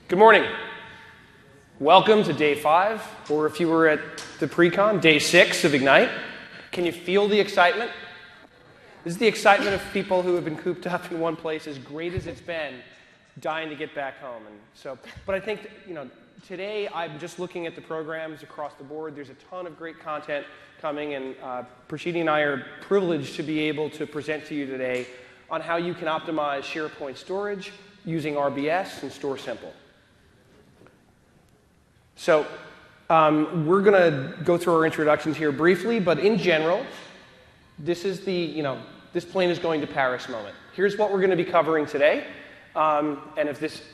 Good morning. Welcome to day 5, or if you were at the pre-con, day 6 of Ignite. Can you feel the excitement? This is the excitement of people who have been cooped up in one place, as great as it's been, dying to get back home. But I think, today I'm just looking at the programs across the board. There's a ton of great content coming, and Prashidi and I are privileged to be able to present to you today on how you can optimize SharePoint storage using RBS and StorSimple. So we're going to go through our introductions here briefly, but in general, this is this plane is going to Paris moment. Here's what we're going to be covering today, and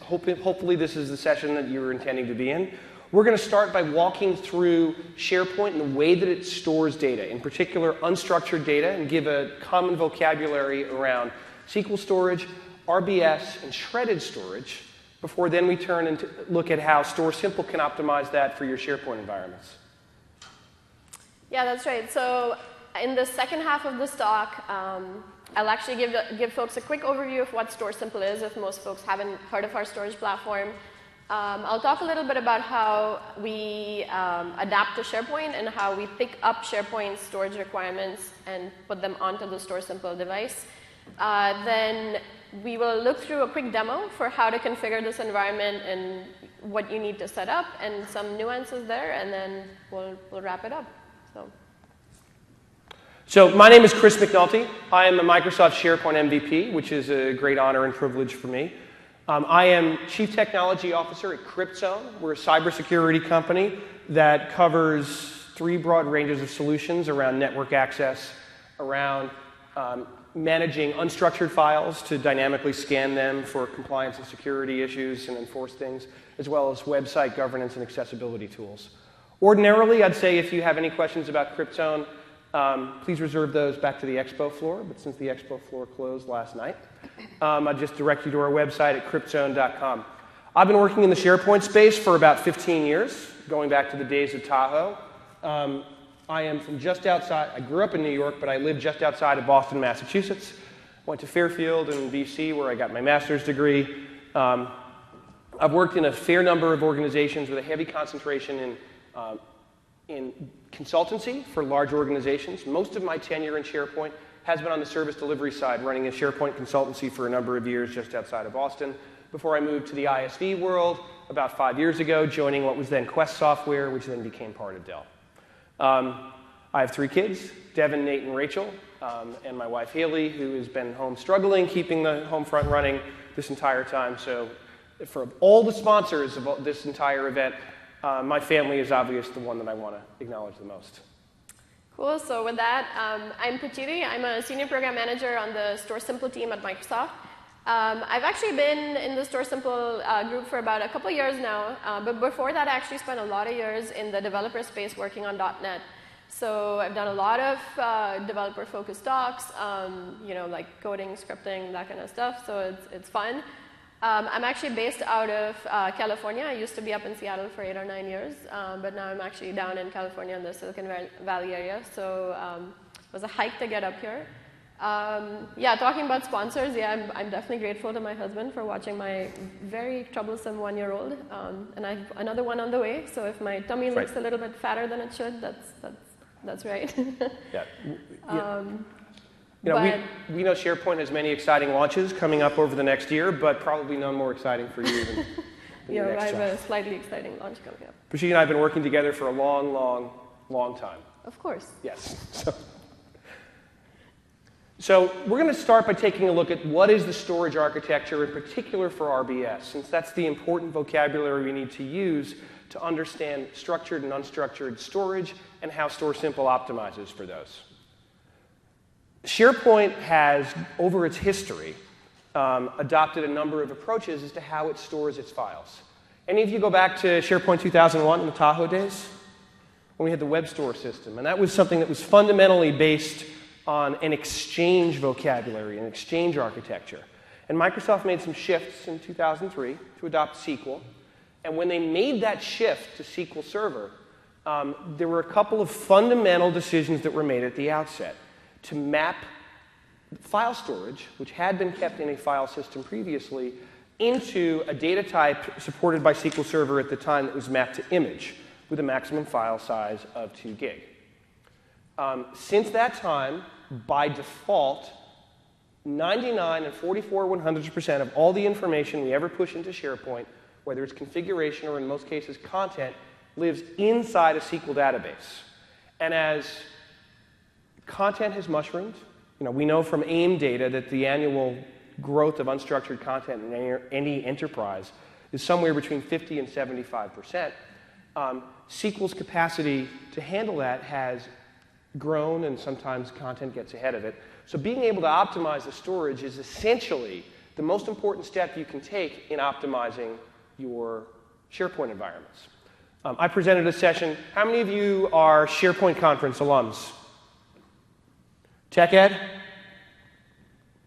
hopefully this is the session that you were intending to be in. We're going to start by walking through SharePoint and the way that it stores data, in particular unstructured data, and give a common vocabulary around SQL storage, RBS, and shredded storage, before then we turn and look at how StorSimple can optimize that for your SharePoint environments. Yeah, that's right. So in the second half of this talk, I'll actually give folks a quick overview of what StorSimple is, if most folks haven't heard of our storage platform. I'll talk a little bit about how we adapt to SharePoint and how we pick up SharePoint storage requirements and put them onto the StorSimple device. Then we will look through a quick demo for how to configure this environment and what you need to set up and some nuances there, and then we'll wrap it up. So my name is Chris McNulty. I am a Microsoft SharePoint MVP, which is a great honor and privilege for me. I am Chief Technology Officer at CryptZone. We're a cybersecurity company that covers 3 broad ranges of solutions around network access, around managing unstructured files to dynamically scan them for compliance and security issues and enforce things, as well as website governance and accessibility tools. Ordinarily, I'd say if you have any questions about CryptZone, please reserve those back to the expo floor, but since the expo floor closed last night, I'd just direct you to our website at cryptzone.com. I've been working in the SharePoint space for about 15 years, going back to the days of Tahoe. I am from just outside. I grew up in New York, but I lived just outside of Boston, Massachusetts. Went to Fairfield in BC, where I got my master's degree. I've worked in a fair number of organizations with a heavy concentration in consultancy for large organizations. Most of my tenure in SharePoint has been on the service delivery side, running a SharePoint consultancy for a number of years just outside of Boston, before I moved to the ISV world about 5 years ago, joining what was then Quest Software, which then became part of Dell. I have 3 kids, Devin, Nate, and Rachel, and my wife Haley, who has been home struggling, keeping the home front running this entire time. So for all the sponsors of this entire event, my family is obviously the one that I want to acknowledge the most. Cool. So with that, I'm Prashidi. I'm a senior program manager on the StorSimple team at Microsoft. I've actually been in the StorSimple group for about a couple of years now, but before that I actually spent a lot of years in the developer space working on .NET. So I've done a lot of developer-focused talks, like coding, scripting, that kind of stuff, so it's fun. I'm actually based out of California. I used to be up in Seattle for 8 or 9 years, but now I'm actually down in California in the Silicon Valley area, so it was a hike to get up here. Talking about sponsors, I'm definitely grateful to my husband for watching my very troublesome 1-year-old, and I have another one on the way, so if my tummy looks a little bit fatter than it should, that's right. We know SharePoint has many exciting launches coming up over the next year, but probably none more exciting for you than your next job. I have a slightly exciting launch coming up. Prashidi and I have been working together for a long, long, long time. Of course. Yes. So we're going to start by taking a look at what is the storage architecture, in particular for RBS, since that's the important vocabulary we need to use to understand structured and unstructured storage and how StorSimple optimizes for those. SharePoint has, over its history, adopted a number of approaches as to how it stores its files. Any of you go back to SharePoint 2001 in the Tahoe days? When we had the web store system, and that was something that was fundamentally based on an exchange vocabulary, an exchange architecture. And Microsoft made some shifts in 2003 to adopt SQL. And when they made that shift to SQL Server, there were a couple of fundamental decisions that were made at the outset to map file storage, which had been kept in a file system previously, into a data type supported by SQL Server at the time that was mapped to image with a maximum file size of 2 gig. Since that time, by default, 99 and 44/100% of all the information we ever push into SharePoint, whether it's configuration or in most cases content, lives inside a SQL database. And as content has mushroomed, we know from AIM data that the annual growth of unstructured content in any enterprise is somewhere between 50 and 75%. SQL's capacity to handle that has grown, and sometimes content gets ahead of it. So being able to optimize the storage is essentially the most important step you can take in optimizing your SharePoint environments. I presented a session. How many of you are SharePoint conference alums? Tech Ed?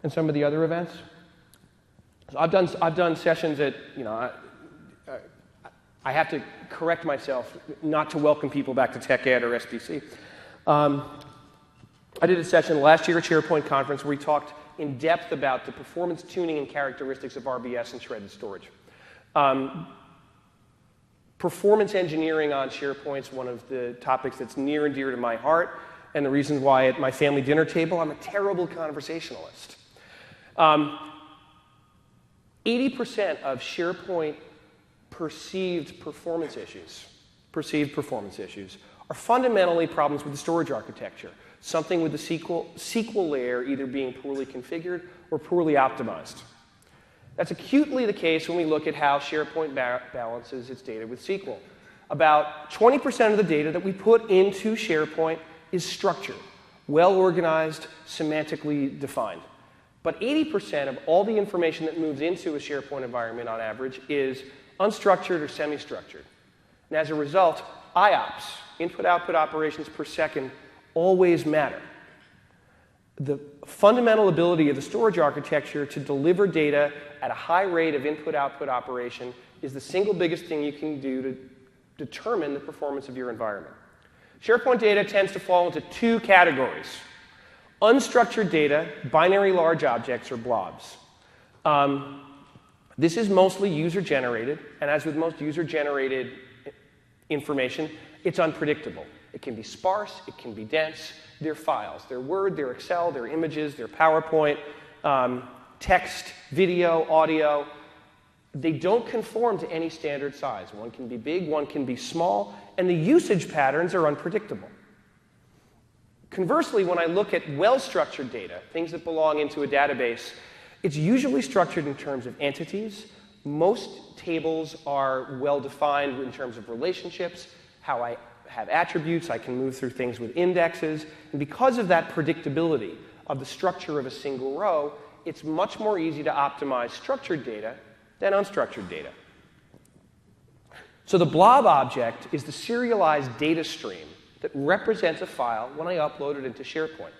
And some of the other events? So I've done sessions at, I have to correct myself not to welcome people back to Tech Ed or SBC. I did a session last year at SharePoint conference where we talked in depth about the performance tuning and characteristics of RBS and shredded storage. Performance engineering on SharePoint is one of the topics that's near and dear to my heart, and the reasons why at my family dinner table I'm a terrible conversationalist. 80% of SharePoint perceived performance issues are fundamentally problems with the storage architecture, something with the SQL layer either being poorly configured or poorly optimized. That's acutely the case when we look at how SharePoint balances its data with SQL. About 20% of the data that we put into SharePoint is structured, well-organized, semantically defined. But 80% of all the information that moves into a SharePoint environment on average is unstructured or semi-structured. And as a result, IOPS, input-output operations per second, always matter. The fundamental ability of the storage architecture to deliver data at a high rate of input-output operation is the single biggest thing you can do to determine the performance of your environment. SharePoint data tends to fall into 2 categories. Unstructured data, binary large objects, or blobs. This is mostly user-generated, and as with most user-generated information, it's unpredictable. It can be sparse, it can be dense. They're files. They're Word, they're Excel, they're images, they're PowerPoint, text, video, audio. They don't conform to any standard size. One can be big, one can be small, and the usage patterns are unpredictable. Conversely, when I look at well-structured data, things that belong into a database, it's usually structured in terms of entities. Most tables are well-defined in terms of relationships, how I have attributes, I can move through things with indexes, and because of that predictability of the structure of a single row, it's much more easy to optimize structured data than unstructured data. So the blob object is the serialized data stream that represents a file when I upload it into SharePoint.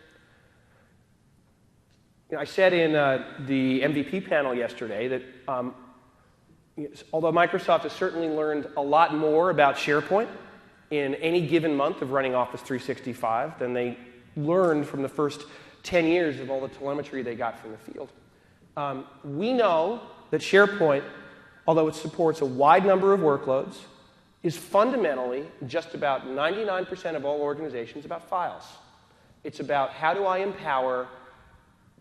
I said in the MVP panel yesterday that although Microsoft has certainly learned a lot more about SharePoint in any given month of running Office 365 than they learned from the first 10 years of all the telemetry they got from the field. We know that SharePoint, although it supports a wide number of workloads, is fundamentally just about 99% of all organizations about files. It's about how do I empower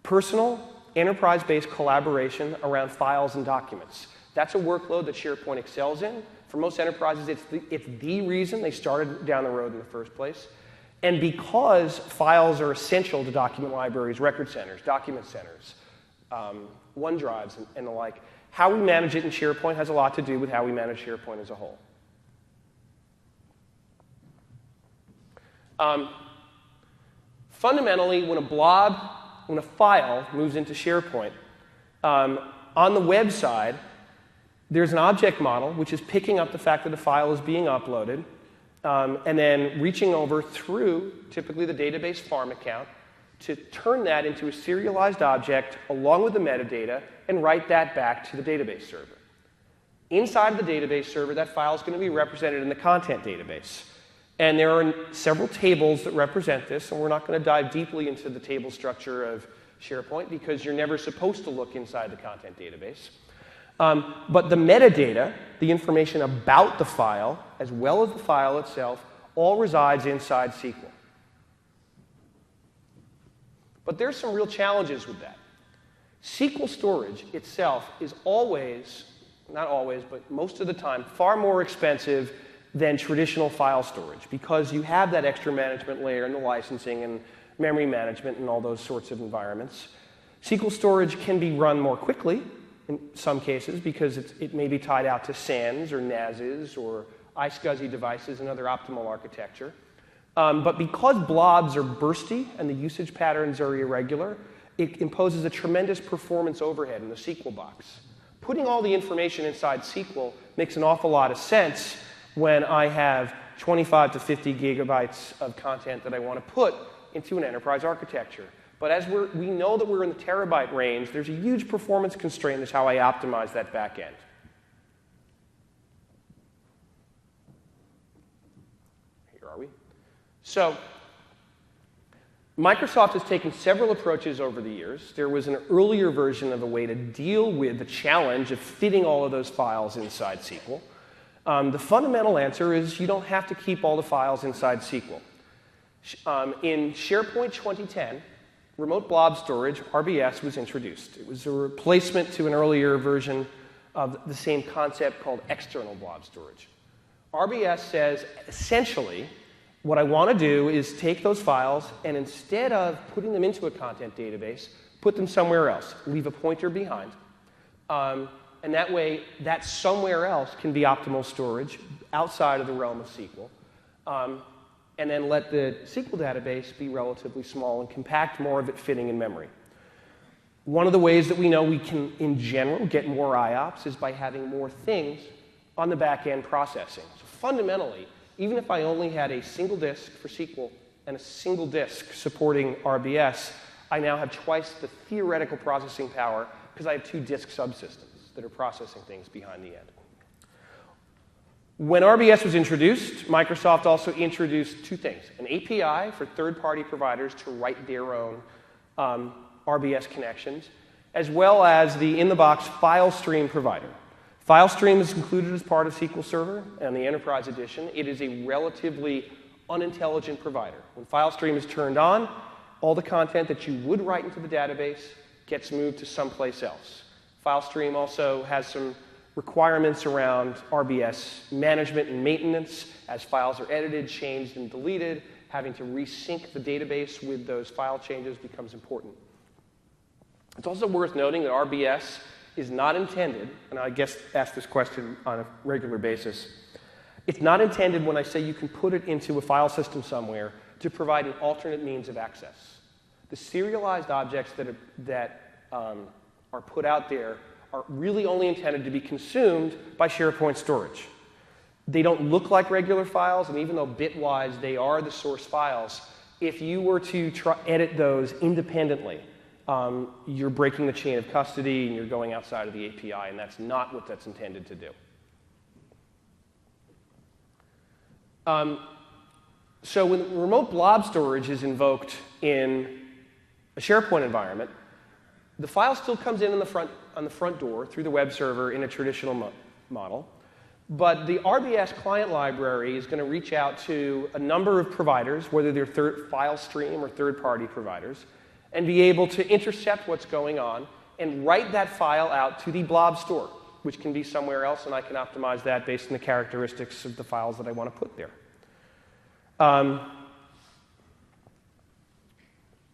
personal, enterprise-based collaboration around files and documents. That's a workload that SharePoint excels in. For most enterprises, it's the reason they started down the road in the first place. And because files are essential to document libraries, record centers, document centers, OneDrives, and the like, how we manage it in SharePoint has a lot to do with how we manage SharePoint as a whole. Fundamentally, when a file moves into SharePoint, on the web side, there's an object model which is picking up the fact that a file is being uploaded and then reaching over through, typically the database farm account, to turn that into a serialized object along with the metadata and write that back to the database server. Inside of the database server, that file is going to be represented in the content database. And there are several tables that represent this, and we're not going to dive deeply into the table structure of SharePoint because you're never supposed to look inside the content database. But the metadata, the information about the file, as well as the file itself, all resides inside SQL. But there's some real challenges with that. SQL storage itself is always, not always, but most of the time, far more expensive than traditional file storage because you have that extra management layer and the licensing and memory management and all those sorts of environments. SQL storage can be run more quickly in some cases because it may be tied out to SANs or NASs or iSCSI devices and other optimal architecture. But because blobs are bursty and the usage patterns are irregular, it imposes a tremendous performance overhead in the SQL box. Putting all the information inside SQL makes an awful lot of sense when I have 25 to 50 gigabytes of content that I want to put into an enterprise architecture. But as we know that we're in the terabyte range, there's a huge performance constraint. That's how I optimize that back end. Here are we. So Microsoft has taken several approaches over the years. There was an earlier version of a way to deal with the challenge of fitting all of those files inside SQL. The fundamental answer is you don't have to keep all the files inside SQL. In SharePoint 2010, remote blob storage, RBS, was introduced. It was a replacement to an earlier version of the same concept called external blob storage. RBS says, essentially, what I want to do is take those files and instead of putting them into a content database, put them somewhere else, leave a pointer behind. And that way, that somewhere else can be optimal storage outside of the realm of SQL. And then let the SQL database be relatively small and compact more of it fitting in memory. One of the ways that we know we can, in general, get more IOPS is by having more things on the back-end processing. So fundamentally, even if I only had a single disk for SQL and a single disk supporting RBS, I now have twice the theoretical processing power because I have two disk subsystems that are processing things behind the end. When RBS was introduced, Microsoft also introduced two things: an API for third-party providers to write their own RBS connections, as well as the in-the-box file stream provider. File stream is included as part of SQL Server and the Enterprise Edition. It is a relatively unintelligent provider. When file stream is turned on, all the content that you would write into the database gets moved to someplace else. FileStream also has some requirements around RBS management and maintenance. As files are edited, changed, and deleted, having to resync the database with those file changes becomes important. It's also worth noting that RBS is not intended, and I guess ask this question on a regular basis, it's not intended when I say you can put it into a file system somewhere to provide an alternate means of access. The serialized objects that are put out there are really only intended to be consumed by SharePoint storage. They don't look like regular files, and even though bitwise they are the source files, if you were to edit those independently, you're breaking the chain of custody and you're going outside of the API, and that's not what that's intended to do. So when remote blob storage is invoked in a SharePoint environment, the file still comes in on the front door through the web server in a traditional model. But the RBS client library is going to reach out to a number of providers, whether they're file stream or third-party providers, and be able to intercept what's going on and write that file out to the blob store, which can be somewhere else, and I can optimize that based on the characteristics of the files that I want to put there.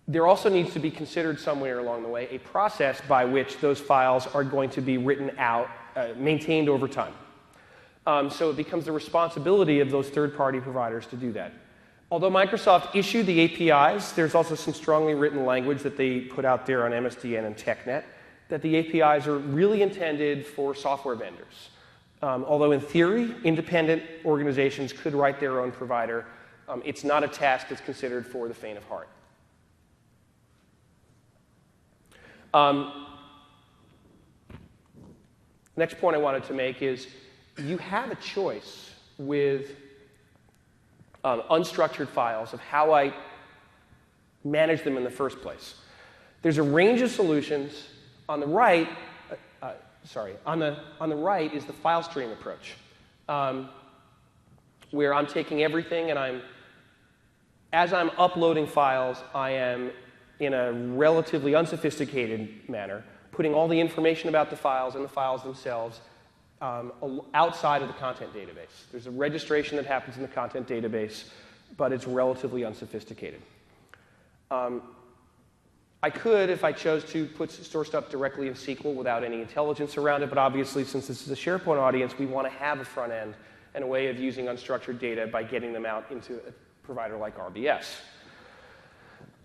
There also needs to be considered somewhere along the way a process by which those files are going to be written out, maintained over time. So it becomes the responsibility of those third-party providers to do that. Although Microsoft issued the APIs, there's also some strongly written language that they put out there on MSDN and TechNet that the APIs are really intended for software vendors. Although in theory, independent organizations could write their own provider, it's not a task that's considered for the faint of heart. Next point I wanted to make is you have a choice with unstructured files of how I manage them in the first place. There's a range of solutions. On the right, on the right is the file stream approach, where I'm taking everything and as I'm uploading files, I am, in a relatively unsophisticated manner, putting all the information about the files and the files themselves outside of the content database. There's a registration that happens in the content database, but it's relatively unsophisticated. I could, if I chose to, store stuff directly in SQL without any intelligence around it, but obviously, since this is a SharePoint audience, we want to have a front end and a way of using unstructured data by getting them out into a provider like RBS.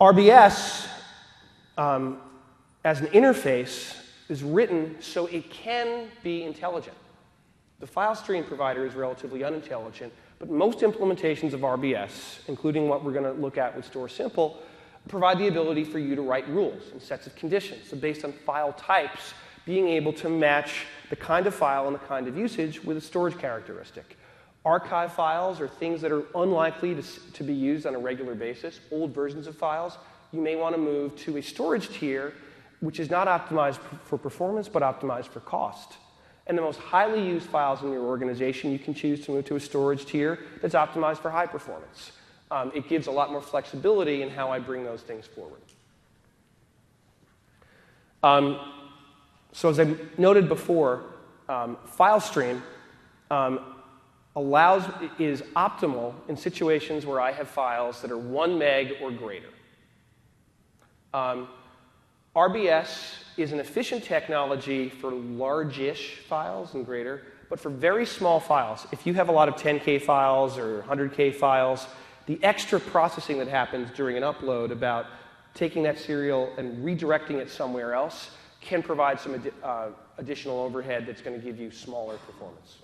RBS, as an interface, is written so it can be intelligent. The file stream provider is relatively unintelligent, but most implementations of RBS, including what we're going to look at with StorSimple, provide the ability for you to write rules and sets of conditions. So based on file types, being able to match the kind of file and the kind of usage with a storage characteristic. Archive files are things that are unlikely to be used on a regular basis. Old versions of files, you may want to move to a storage tier which is not optimized for performance, but optimized for cost. And the most highly used files in your organization, you can choose to move to a storage tier that's optimized for high performance. It gives a lot more flexibility in how I bring those things forward. So as I noted before, file stream is optimal in situations where I have files that are 1 meg or greater. RBS is an efficient technology for large-ish files and greater, but for very small files, if you have a lot of 10K files or 100K files, the extra processing that happens during an upload about taking that serial and redirecting it somewhere else can provide some additional overhead that's going to give you smaller performance.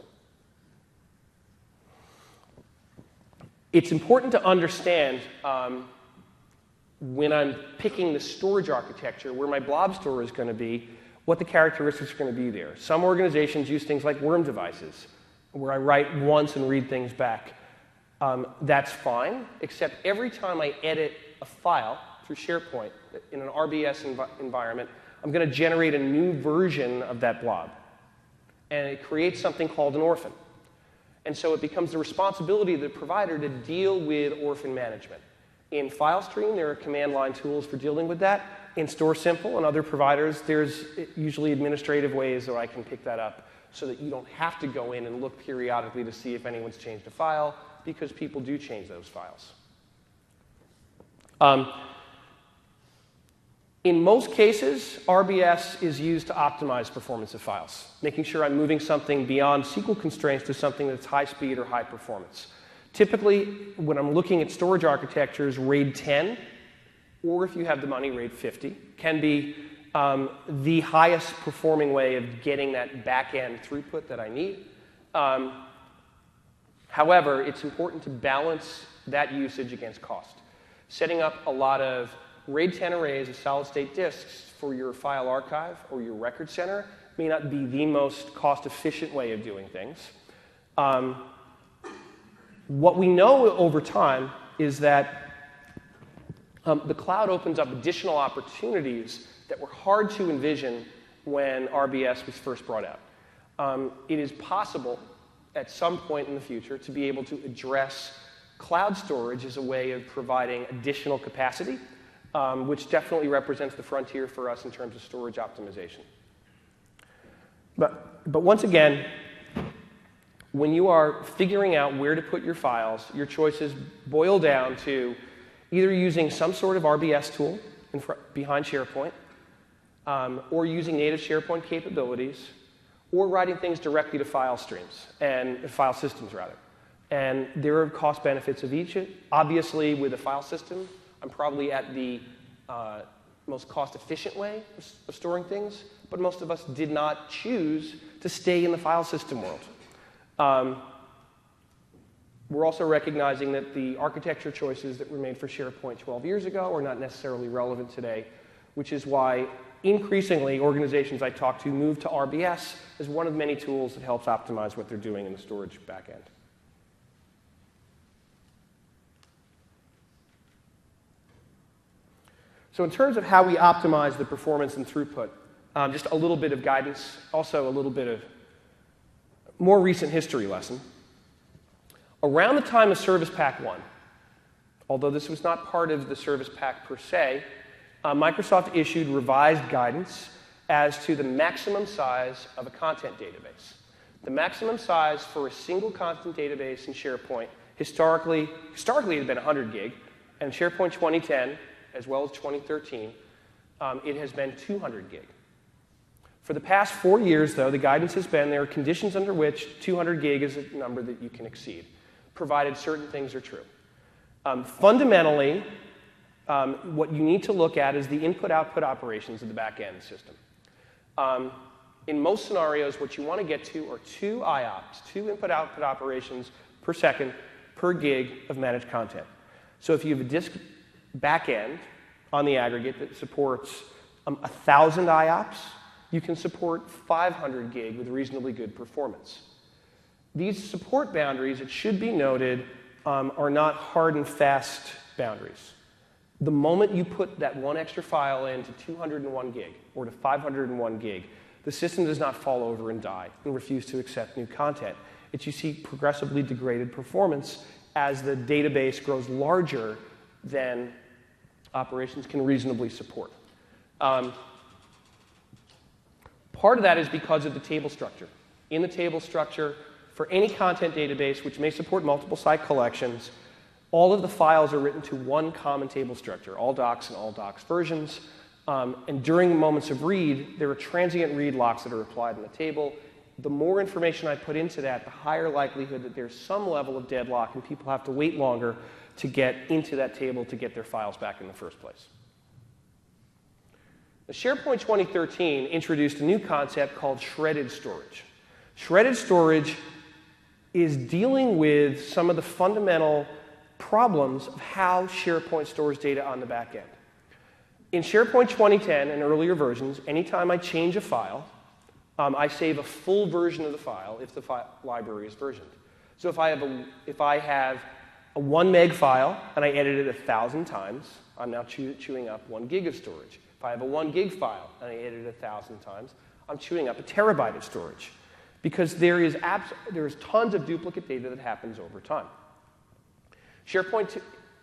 It's important to understand when I'm picking the storage architecture, where my blob store is going to be, what the characteristics are going to be there. Some organizations use things like worm devices, where I write once and read things back. That's fine, except every time I edit a file through SharePoint in an RBS environment, I'm going to generate a new version of that blob. And it creates something called an orphan. And so it becomes the responsibility of the provider to deal with orphan management. In FileStream, there are command line tools for dealing with that. In StorSimple and other providers, there's usually administrative ways that I can pick that up so that you don't have to go in and look periodically to see if anyone's changed a file, because people do change those files. In most cases, RBS is used to optimize performance of files, making sure I'm moving something beyond SQL constraints to something that's high speed or high performance. Typically, when I'm looking at storage architectures, RAID 10, or if you have the money, RAID 50, can be the highest performing way of getting that back-end throughput that I need. However, it's important to balance that usage against cost. Setting up a lot of RAID 10 arrays of solid-state disks for your file archive or your record center may not be the most cost-efficient way of doing things. What we know over time is that the cloud opens up additional opportunities that were hard to envision when RBS was first brought out. It is possible at some point in the future to be able to address cloud storage as a way of providing additional capacity, which definitely represents the frontier for us in terms of storage optimization. But once again, when you are figuring out where to put your files, your choices boil down to either using some sort of RBS tool behind SharePoint, or using native SharePoint capabilities, or writing things directly to file streams, and file systems, rather. And there are cost benefits of each. Obviously, with a file system, I'm probably at the most cost-efficient way of storing things, but most of us did not choose to stay in the file system world. We're also recognizing that the architecture choices that were made for SharePoint 12 years ago are not necessarily relevant today, which is why increasingly organizations I talk to move to RBS as one of many tools that helps optimize what they're doing in the storage backend. So in terms of how we optimize the performance and throughput, Just a little bit of guidance, also a little bit of more recent history lesson. Around the time of Service Pack 1, although this was not part of the Service Pack per se, Microsoft issued revised guidance as to the maximum size of a content database. The maximum size for a single content database in SharePoint historically it had been 100 gig, and SharePoint 2010, as well as 2013, it has been 200 gig. For the past 4 years, though, the guidance has been there are conditions under which 200 gig is a number that you can exceed, provided certain things are true. Fundamentally, what you need to look at is the input-output operations of the back-end system. In most scenarios, what you want to get to are 2 IOPS, 2 input-output operations per second per gig of managed content. So if you have a disk back-end on the aggregate that supports 1,000 IOPS, you can support 500 gig with reasonably good performance. These support boundaries, it should be noted, are not hard and fast boundaries. The moment you put that one extra file into 201 gig or to 501 gig, the system does not fall over and die and refuse to accept new content. You see progressively degraded performance as the database grows larger than operations can reasonably support. Part of that is because of the table structure. In the table structure, for any content database which may support multiple site collections, all of the files are written to one common table structure, all docs and all docs versions. And during moments of read, there are transient read locks that are applied in the table. The more information I put into that, the higher likelihood that there's some level of deadlock and people have to wait longer to get into that table to get their files back in the first place. The SharePoint 2013 introduced a new concept called shredded storage. Shredded storage is dealing with some of the fundamental problems of how SharePoint stores data on the back end. In SharePoint 2010 and earlier versions, anytime I change a file, I save a full version of the file if the library is versioned. So if I have a 1 meg file and I edit it 1,000 times, I'm now chewing up 1 gig of storage. If I have a 1 gig file and I edit it 1,000 times, I'm chewing up a terabyte of storage, because there is tons of duplicate data that happens over time.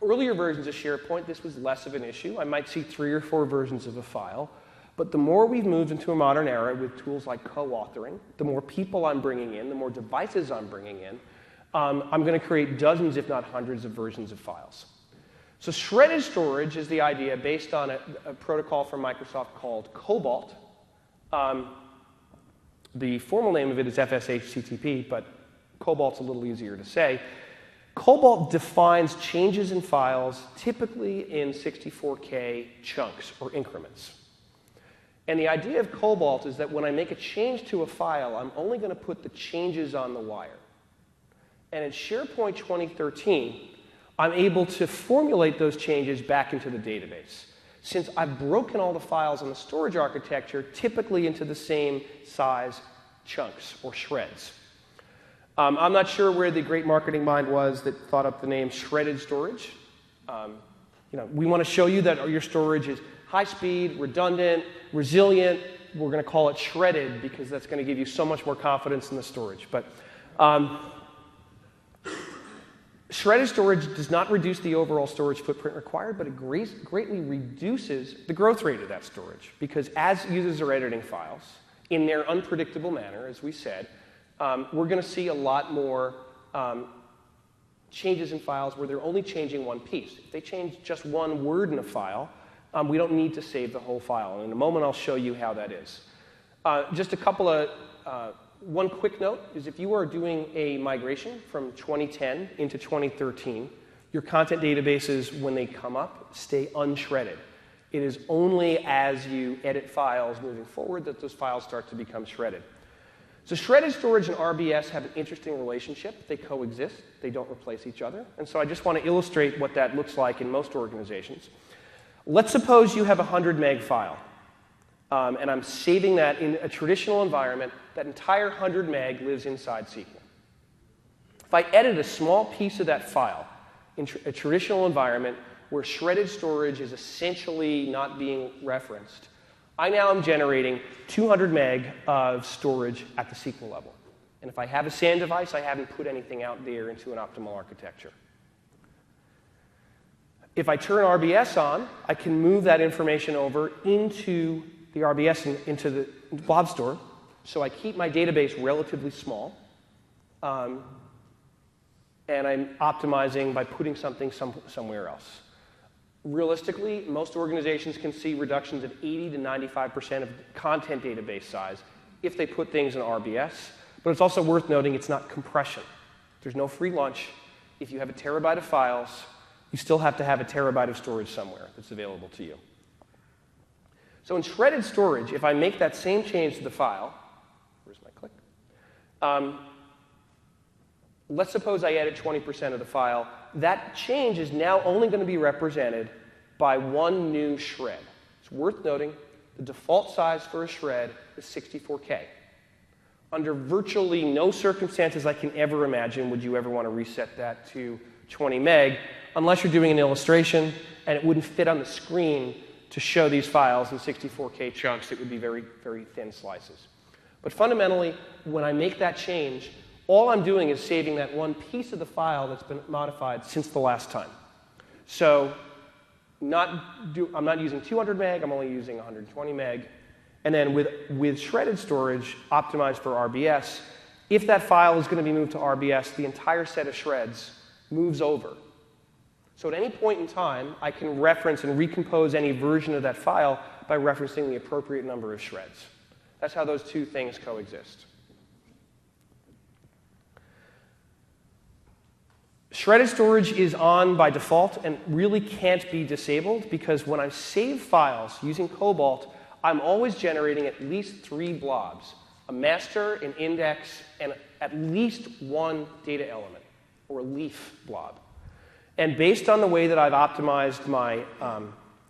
Earlier versions of SharePoint, this was less of an issue. I might see 3 or 4 versions of a file. But the more we've moved into a modern era with tools like co-authoring, the more people I'm bringing in, the more devices I'm bringing in, I'm going to create dozens, if not hundreds, of versions of files. So shredded storage is the idea based on a protocol from Microsoft called Cobalt. The formal name of it is FSHTTP, but Cobalt's a little easier to say. Cobalt defines changes in files typically in 64K chunks or increments. And the idea of Cobalt is that when I make a change to a file, I'm only going to put the changes on the wire. And in SharePoint 2013, I'm able to formulate those changes back into the database, since I've broken all the files in the storage architecture typically into the same size chunks or shreds. I'm not sure where the great marketing mind was that thought up the name shredded storage. We want to show you that your storage is high speed, redundant, resilient. We're going to call it shredded because that's going to give you so much more confidence in the storage. But shredded storage does not reduce the overall storage footprint required, but it greatly reduces the growth rate of that storage, because as users are editing files in their unpredictable manner, as we said, we're going to see a lot more changes in files where they're only changing one piece. If they change just one word in a file, we don't need to save the whole file. And in a moment, I'll show you how that is. Just a couple of one quick note is if you are doing a migration from 2010 into 2013, your content databases, when they come up, stay unshredded. It is only as you edit files moving forward that those files start to become shredded. So shredded storage and RBS have an interesting relationship. They coexist. They don't replace each other. And so I just want to illustrate what that looks like in most organizations. Let's suppose you have a 100 meg file. And I'm saving that in a traditional environment. That entire 100 meg lives inside SQL. If I edit a small piece of that file in a traditional environment where shredded storage is essentially not being referenced, I now am generating 200 meg of storage at the SQL level. And if I have a SAN device, I haven't put anything out there into an optimal architecture. If I turn RBS on, I can move that information over into the RBS and into the blob store. So I keep my database relatively small. And I'm optimizing by putting something somewhere else. Realistically, most organizations can see reductions of 80 to 95% of content database size if they put things in RBS. But it's also worth noting it's not compression. There's no free lunch. If you have a terabyte of files, you still have to have a terabyte of storage somewhere that's available to you. So in shredded storage, if I make that same change to the file, where's my click? Let's suppose I added 20% of the file. That change is now only going to be represented by one new shred. It's worth noting the default size for a shred is 64K. Under virtually no circumstances I can ever imagine would you ever want to reset that to 20 meg, unless you're doing an illustration and it wouldn't fit on the screen to show these files in 64K chunks. It would be very, very thin slices. But fundamentally, when I make that change, all I'm doing is saving that one piece of the file that's been modified since the last time. So I'm not using 200 meg, I'm only using 120 meg. And then with shredded storage optimized for RBS, if that file is going to be moved to RBS, the entire set of shreds moves over. So at any point in time, I can reference and recompose any version of that file by referencing the appropriate number of shreds. That's how those two things coexist. Shredded storage is on by default and really can't be disabled because when I save files using Cobalt, I'm always generating at least 3 blobs, a master, an index, and at least one data element, or a leaf blob. And based on the way that I've optimized my,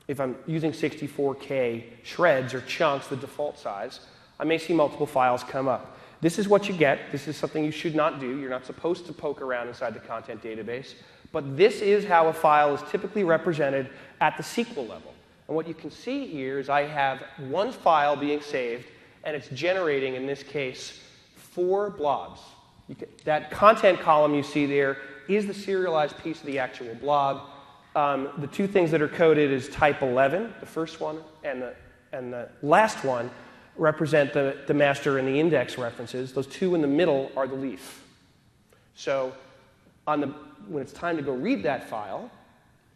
if I'm using 64K shreds or chunks, the default size, I may see multiple files come up. This is what you get. This is something you should not do. You're not supposed to poke around inside the content database. But this is how a file is typically represented at the SQL level. And what you can see here is I have one file being saved, and it's generating, in this case, 4 blobs. That content column you see there is the serialized piece of the actual blob. The two things that are coded is type 11, the first one, and the last one represent the master and the index references. Those two in the middle are the leaf. So when it's time to go read that file,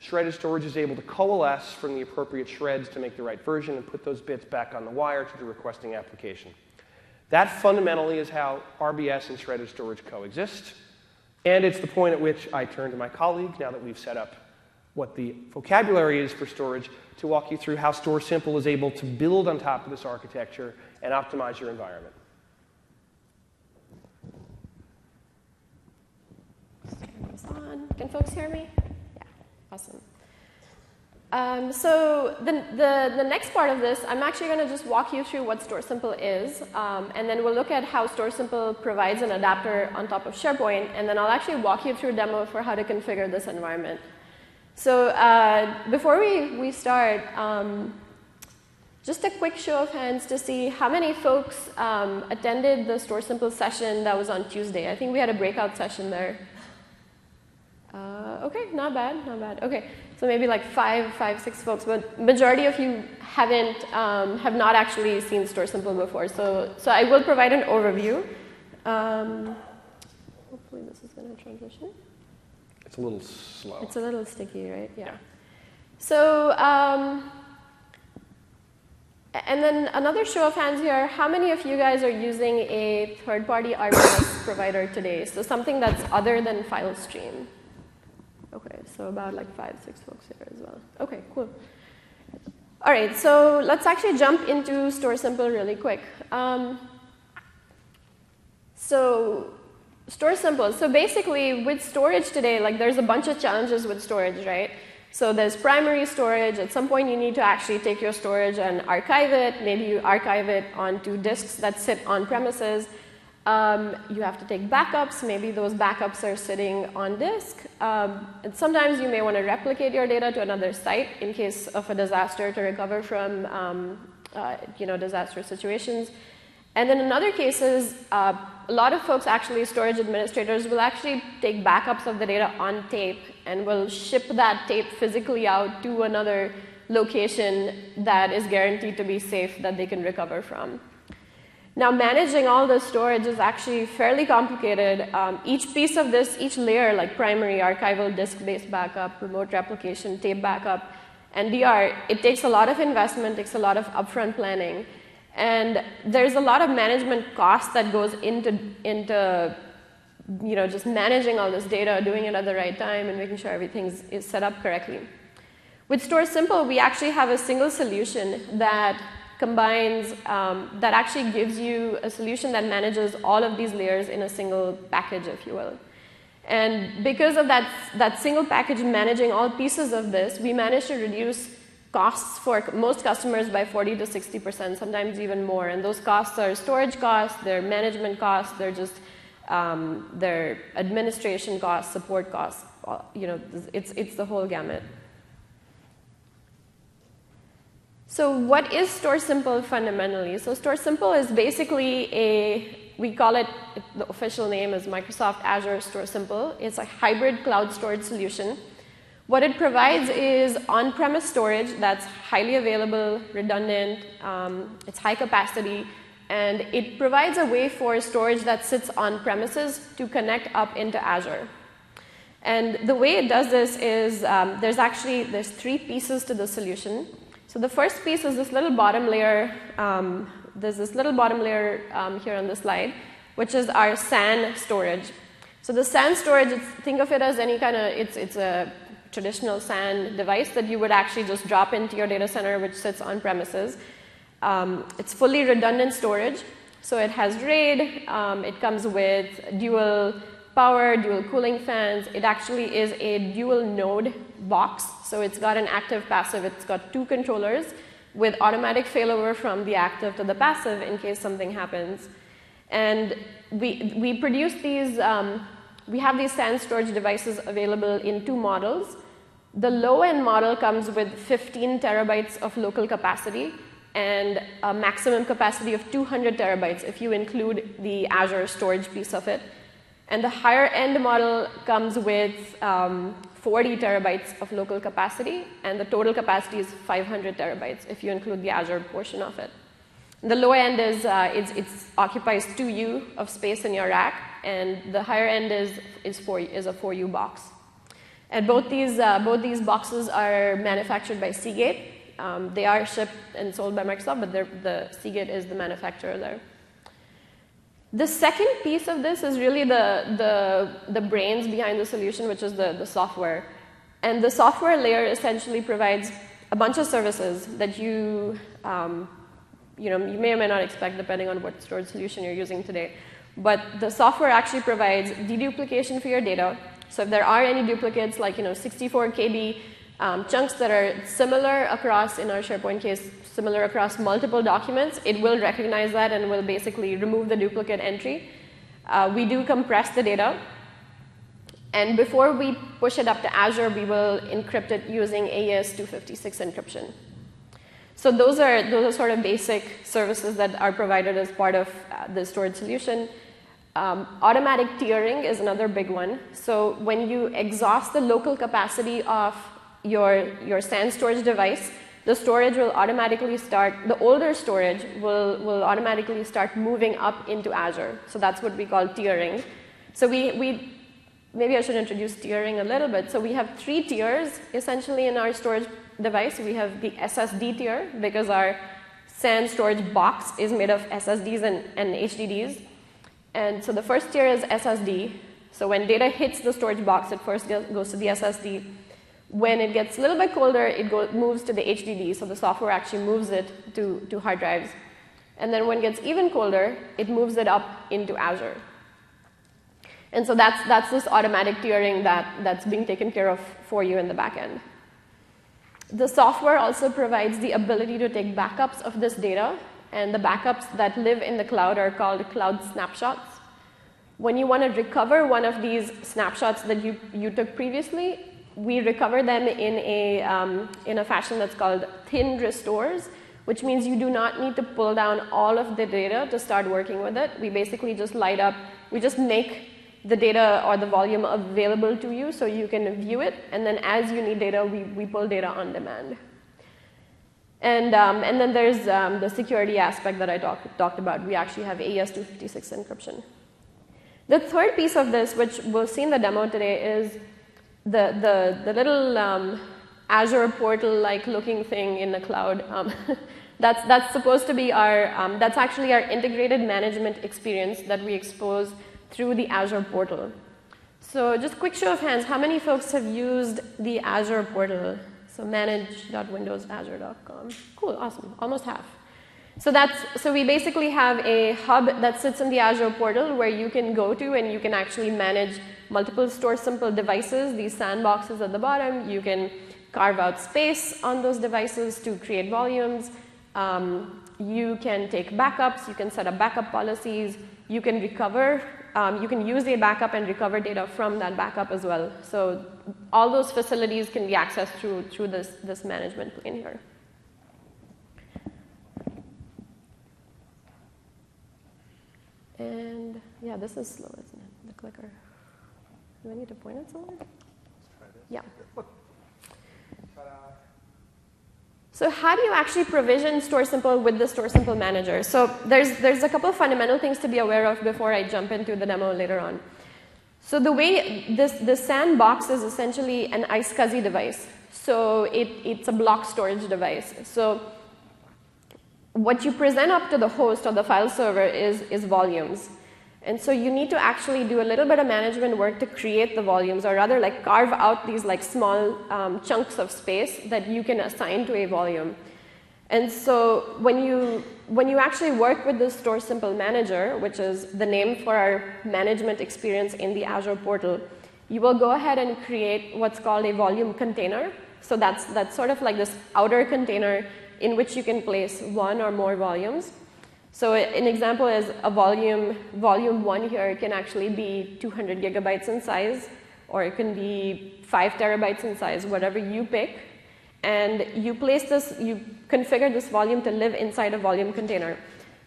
shredded storage is able to coalesce from the appropriate shreds to make the right version and put those bits back on the wire to the requesting application. That fundamentally is how RBS and shredded storage coexist. And it's the point at which I turn to my colleague, now that we've set up what the vocabulary is for storage, to walk you through how StorSimple is able to build on top of this architecture and optimize your environment. Can folks hear me? Yeah, awesome. So the next part of this, I'm actually going to just walk you through what StorSimple is, and then we'll look at how StorSimple provides an adapter on top of SharePoint, and then I'll actually walk you through a demo for how to configure this environment. So before we start, just a quick show of hands to see how many folks attended the StorSimple session that was on Tuesday. I think we had a breakout session there. OK, not bad, not bad. OK, so maybe like five, 6 folks, but majority of you have not actually seen StorSimple before. So I will provide an overview. Hopefully this is going to transition. It's a little slow. It's a little sticky, right? Yeah. So, and then another show of hands here. How many of you guys are using a third-party RBS provider today? So something that's other than FileStream. OK, so about like 5, 6 folks here as well. OK, cool. All right, so let's actually jump into StorSimple really quick. So StorSimple. So basically, with storage today, like there's a bunch of challenges with storage, right? So there's primary storage. At some point, you need to actually take your storage and archive it. Maybe you archive it onto disks that sit on premises. You have to take backups. Maybe those backups are sitting on disk. And sometimes you may want to replicate your data to another site in case of a disaster to recover from disaster situations. And then in other cases, a lot of folks actually, storage administrators, will actually take backups of the data on tape and will ship that tape physically out to another location that is guaranteed to be safe that they can recover from. Now, managing all this storage is actually fairly complicated. Each piece of this, each layer, like primary, archival, disk-based backup, remote replication, tape backup, and DR, it takes a lot of investment, takes a lot of upfront planning. And there's a lot of management cost that goes into just managing all this data, doing it at the right time, and making sure everything is set up correctly. With StorSimple, we actually have a single solution that combines, that actually gives you a solution that manages all of these layers in a single package, if you will. And because of that single package managing all pieces of this, we managed to reduce costs for most customers by 40 to 60%, sometimes even more. And those costs are storage costs, they're management costs, they're just their administration costs, support costs. It's the whole gamut. So what is StorSimple fundamentally? So StorSimple is basically we call it, the official name is Microsoft Azure StorSimple. It's a hybrid cloud storage solution. What it provides is on-premise storage that's highly available, redundant, it's high capacity, and it provides a way for storage that sits on premises to connect up into Azure. And the way it does this is there's three pieces to the solution. So the first piece is this little bottom layer. There's this little bottom layer here on the slide, which is our SAN storage. So the SAN storage, think of it as any kind of, it's a traditional SAN device that you would actually just drop into your data center, which sits on premises. It's fully redundant storage. So it has RAID. It comes with dual power, dual cooling fans. It actually is a dual node box. So it's got an active passive. It's got two controllers with automatic failover from the active to the passive in case something happens. And we produce these, we have these SAN storage devices available in two models. The low-end model comes with 15 terabytes of local capacity and a maximum capacity of 200 terabytes if you include the Azure storage piece of it. And the higher-end model comes with 40 terabytes of local capacity, and the total capacity is 500 terabytes if you include the Azure portion of it. The low end is it occupies 2U of space in your rack, and the higher end is a 4U box. And both these boxes are manufactured by Seagate. They are shipped and sold by Microsoft, but the Seagate is the manufacturer there. The second piece of this is really the brains behind the solution, which is the software. And the software layer essentially provides a bunch of services that you may or may not expect depending on what storage solution you're using today. But the software actually provides deduplication for your data. So if there are any duplicates, like 64 KB chunks that are similar across, in our SharePoint case, similar across multiple documents, it will recognize that and will basically remove the duplicate entry. We do compress the data. And before we push it up to Azure, we will encrypt it using AES 256 encryption. So those are sort of basic services that are provided as part of the storage solution. Automatic tiering is another big one. So when you exhaust the local capacity of your SAN storage device, the storage will automatically start, the older storage will automatically start moving up into Azure. So that's what we call tiering. So maybe I should introduce tiering a little bit. So we have 3 tiers essentially in our storage device. We have the SSD tier, because our SAN storage box is made of SSDs and HDDs. And so the first tier is SSD. So when data hits the storage box, it first goes to the SSD. When it gets a little bit colder, it moves to the HDD. So the software actually moves it to hard drives. And then when it gets even colder, it moves it up into Azure. And so that's this automatic tiering that's being taken care of for you in the back end. The software also provides the ability to take backups of this data. And the backups that live in the cloud are called cloud snapshots. When you want to recover one of these snapshots that you took previously, we recover them in a fashion that's called thin restores, which means you do not need to pull down all of the data to start working with it. We basically just we just make the data or the volume available to you so you can view it, and then as you need data, we pull data on demand. And then there's the security aspect that I talked about. We actually have AES-256 encryption. The third piece of this, which we'll see in the demo today, is the little Azure portal-like looking thing in the cloud. That's supposed to be that's actually our integrated management experience that we expose through the Azure portal. So just quick show of hands, how many folks have used the Azure portal? So manage.windowsazure.com. Cool, awesome, almost half. So we basically have a hub that sits in the Azure portal where you can go to and you can actually manage multiple StorSimple devices, these sandboxes at the bottom. You can carve out space on those devices to create volumes. You can take backups, you can set up backup policies, you can recover, you can use a backup and recover data from that backup as well. So all those facilities can be accessed through this management plane here. And yeah, this is slow, isn't it? The clicker. Do I need to point it somewhere? Let's try this. Yeah. Look. Ta-da. So how do you actually provision StorSimple with the StorSimple manager? So there's a couple of fundamental things to be aware of before I jump into the demo later on. So the way this sandbox is essentially an iSCSI device. So it's a block storage device. So what you present up to the host or the file server is volumes. And so you need to actually do a little bit of management work to create the volumes, or rather like carve out these like small chunks of space that you can assign to a volume. And so when you actually work with the StorSimple manager, which is the name for our management experience in the Azure portal, you will go ahead and create what's called a volume container. So that's sort of like this outer container in which you can place one or more volumes. So an example is a volume 1 here can actually be 200 gigabytes in size, or it can be 5 terabytes in size, whatever you pick. And you configure this volume to live inside a volume container.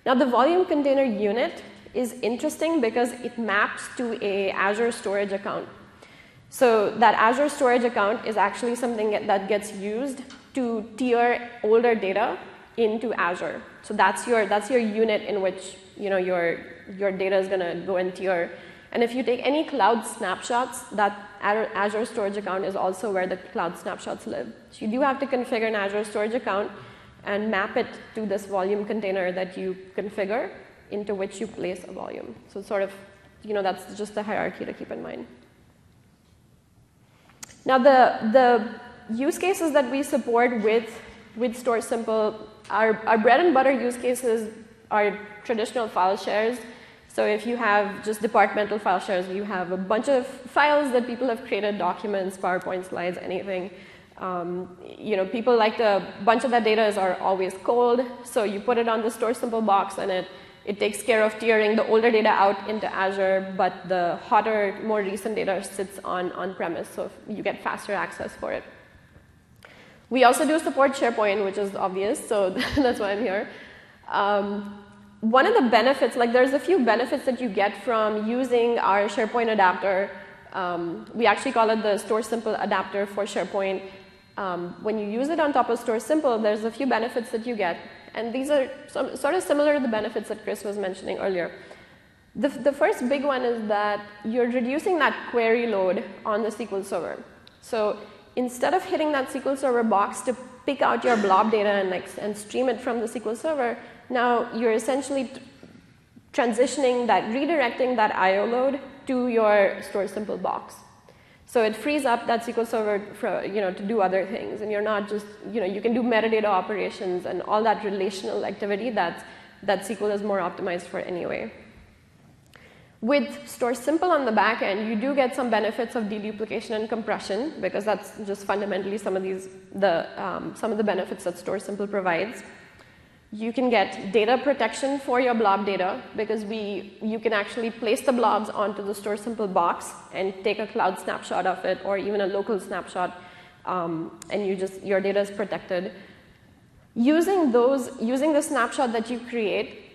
Now the volume container unit is interesting because it maps to a Azure storage account. So that Azure storage account is actually something that gets used to tier older data into Azure. So that's your unit in which your data is going to go and tier. And if you take any cloud snapshots, that Azure storage account is also where the cloud snapshots live. So you do have to configure an Azure storage account and map it to this volume container that you configure into which you place a volume. So sort of, that's just the hierarchy to keep in mind. Now the use cases that we support with StorSimple, our bread and butter use cases are traditional file shares. So if you have just departmental file shares, you have a bunch of files that people have created, documents, PowerPoint slides, anything. People like a bunch of that data are always cold, so you put it on the StorSimple box and it takes care of tiering the older data out into Azure, but the hotter, more recent data sits on-premise, so you get faster access for it. We also do support SharePoint, which is obvious, so that's why I'm here. One of the benefits, there's a few benefits that you get from using our SharePoint adapter. We actually call it the StorSimple adapter for SharePoint. When you use it on top of StorSimple, there's a few benefits that you get. And these are sort of similar to the benefits that Chris was mentioning earlier. The first big one is that you're reducing that query load on the SQL Server. So instead of hitting that SQL Server box to pick out your blob data and stream it from the SQL Server, now you're essentially redirecting that I/O load to your StorSimple box. So it frees up that SQL Server to do other things, and you're not just, you can do metadata operations and all that relational activity that SQL is more optimized for anyway. With StorSimple on the back end, you do get some benefits of deduplication and compression, because that's just fundamentally some of the benefits that StorSimple provides. You can get data protection for your blob data, because you can actually place the blobs onto the StorSimple box and take a cloud snapshot of it, or even a local snapshot, and your data is protected. Using the snapshot that you create,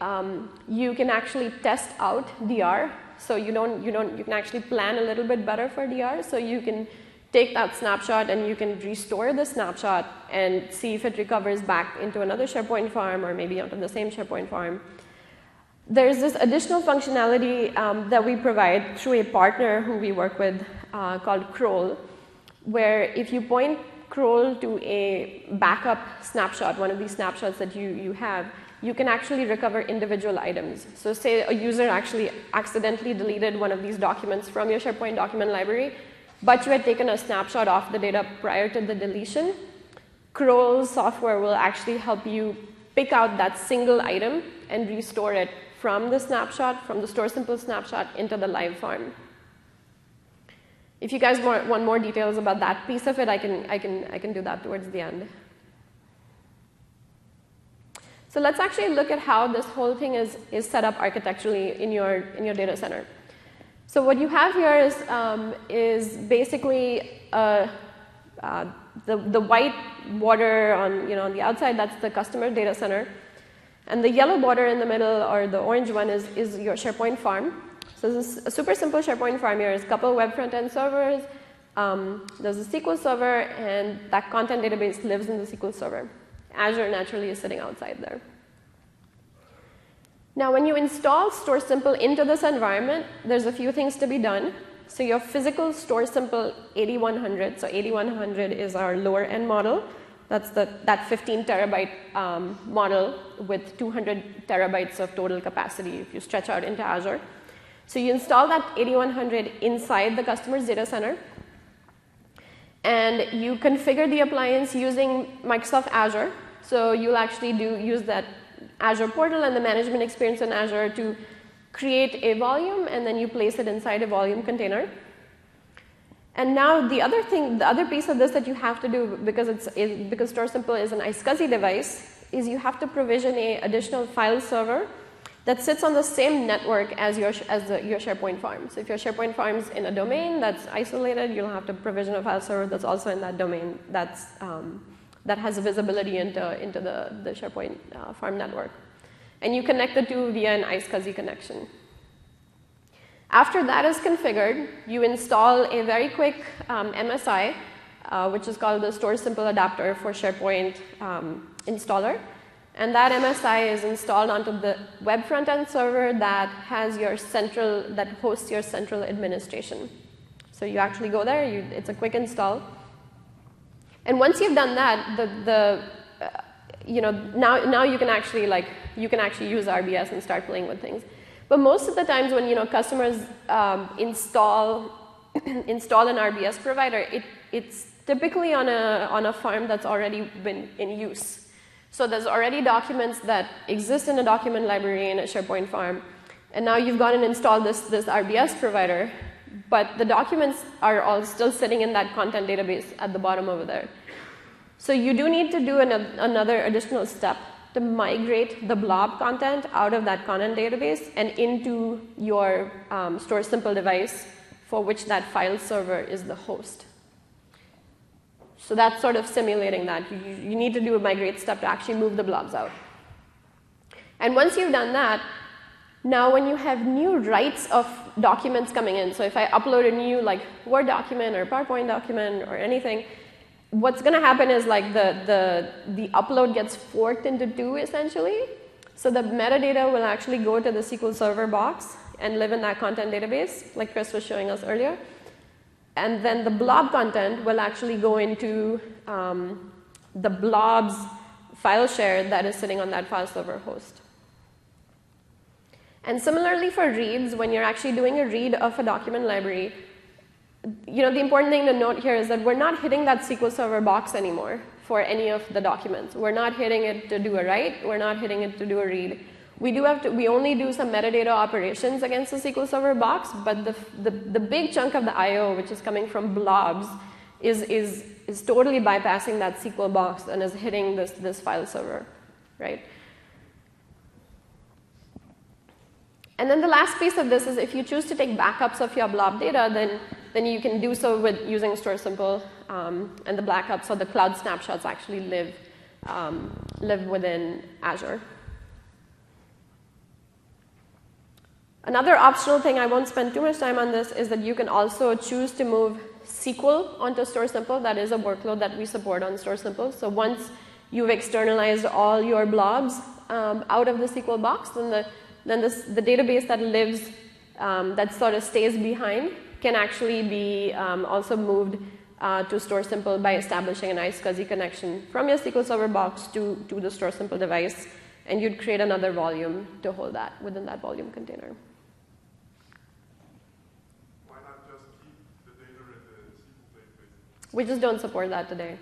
you can actually test out DR. So you can actually plan a little bit better for DR. So you can take that snapshot and you can restore the snapshot and see if it recovers back into another SharePoint farm or maybe onto the same SharePoint farm. There's this additional functionality that we provide through a partner who we work with called Kroll, where if you point Kroll to a backup snapshot, one of these snapshots that you have, you can actually recover individual items. So say a user actually accidentally deleted one of these documents from your SharePoint document library, but you had taken a snapshot of the data prior to the deletion. Kroll software will actually help you pick out that single item and restore it from the snapshot, from the StorSimple snapshot into the live farm. If you guys want more details about that piece of it, I can do that towards the end. So let's actually look at how this whole thing is set up architecturally in your data center. So what you have here is basically the white border on the outside. That's the customer data center, and the yellow border in the middle, or the orange one, is your SharePoint farm. So this is a super simple SharePoint farm here. There's a couple web front-end servers. There's a SQL server, and that content database lives in the SQL server. Azure naturally is sitting outside there. Now, when you install StorSimple into this environment, there's a few things to be done. So your physical StorSimple 8100, so 8100 is our lower end model. That's that 15 terabyte model with 200 terabytes of total capacity if you stretch out into Azure. So you install that 8100 inside the customer's data center, and you configure the appliance using Microsoft Azure. So you'll actually use that Azure portal and the management experience in Azure to create a volume, and then you place it inside a volume container. And now the other piece of this that you have to do, because StorSimple is an iSCSI device, is you have to provision an additional file server that sits on the same network as your SharePoint farm. So if your SharePoint farm is in a domain that's isolated, you'll have to provision a file server that's also in that domain that has visibility into the SharePoint farm network. And you connect the two via an iSCSI connection. After that is configured, you install a very quick MSI, which is called the StorSimple adapter for SharePoint installer. And that MSI is installed onto the web front-end server that hosts your central administration. So you actually go there, it's a quick install. And once you've done that, now you can actually use RBS and start playing with things. But most of the times when customers install an RBS provider, it's typically on a farm that's already been in use. So there's already documents that exist in a document library in a SharePoint farm, and now you've gone and installed this RBS provider, but the documents are all still sitting in that content database at the bottom over there. So you do need to do another additional step to migrate the blob content out of that content database and into your StorSimple device, for which that file server is the host. So that's sort of simulating that. You need to do a migrate step to actually move the blobs out. And once you've done that, now when you have new writes of documents coming in, so if I upload a new Word document or PowerPoint document or anything, what's going to happen is the upload gets forked into two, essentially. So the metadata will actually go to the SQL Server box and live in that content database, like Chris was showing us earlier. And then the blob content will actually go into the blob's file share that is sitting on that file server host. And similarly for reads, when you're actually doing a read of a document library, the important thing to note here is that we're not hitting that SQL Server box anymore for any of the documents. We're not hitting it to do a write. We're not hitting it to do a read. We only do some metadata operations against the SQL Server box, but the big chunk of the I/O, which is coming from blobs, is totally bypassing that SQL box and is hitting this file server, right? And then the last piece of this is if you choose to take backups of your blob data, then you can do so using StorSimple, and the backups or the cloud snapshots actually live live within Azure. Another optional thing, I won't spend too much time on this, is that you can also choose to move SQL onto StorSimple. That is a workload that we support on StorSimple. So once you've externalized all your blobs out of the SQL box, then the database that lives, that sort of stays behind, can actually be also moved to StorSimple by establishing a nice SCSI connection from your SQL Server box to the StorSimple device, and you'd create another volume to hold that within that volume container. Why not just keep the data in the SQL database? We just don't support that today,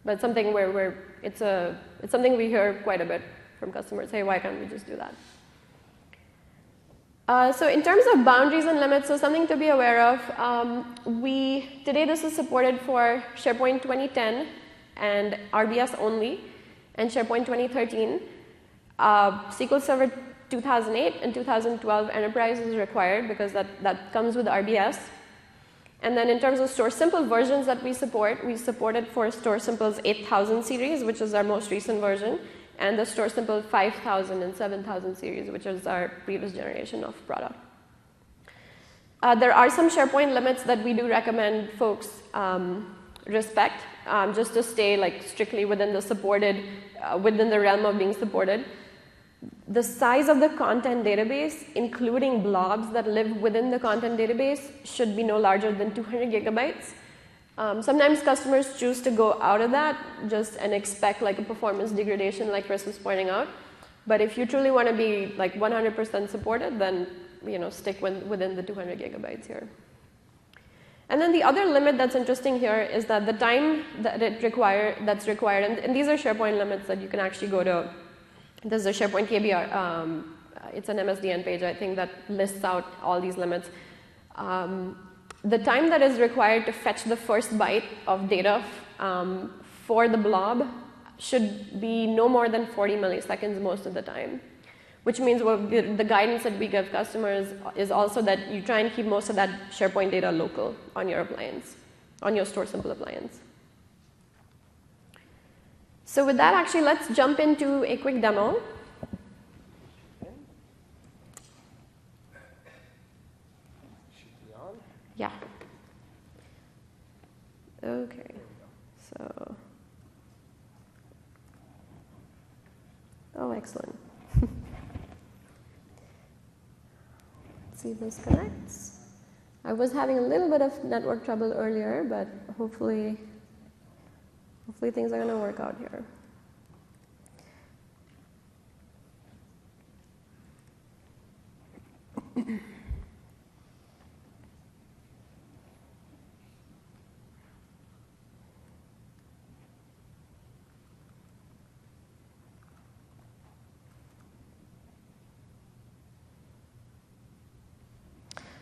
but it's something where it's something we hear quite a bit from customers. Hey, why can't we just do that? So in terms of boundaries and limits, so something to be aware of, today this is supported for SharePoint 2010 and RBS only, and SharePoint 2013. SQL Server 2008 and 2012 Enterprise is required because that comes with RBS. And then in terms of StorSimple versions that we support it for StorSimple's 8000 series, which is our most recent version, and the StorSimple 5000 and 7000 series, which is our previous generation of product. There are some SharePoint limits that we do recommend folks respect, just to stay strictly within the supported, within the realm of being supported. The size of the content database, including blobs that live within the content database, should be no larger than 200 gigabytes. Sometimes customers choose to go out of that and expect a performance degradation like Chris was pointing out. But if you truly want to be 100% supported, then stick within the 200 gigabytes here. And then the other limit that's interesting here is that the time that's required, and these are SharePoint limits that you can actually go to. There's a SharePoint KBR, it's an MSDN page, I think, that lists out all these limits. The time that is required to fetch the first byte of data for the blob should be no more than 40 milliseconds most of the time, which means the guidance that we give customers is also that you try and keep most of that SharePoint data local on your appliance, on your StorSimple appliance. So with that, actually, let's jump into a quick demo. Yeah. Okay. So. Oh, excellent. Let's see if this connects. I was having a little bit of network trouble earlier, but hopefully things are going to work out here.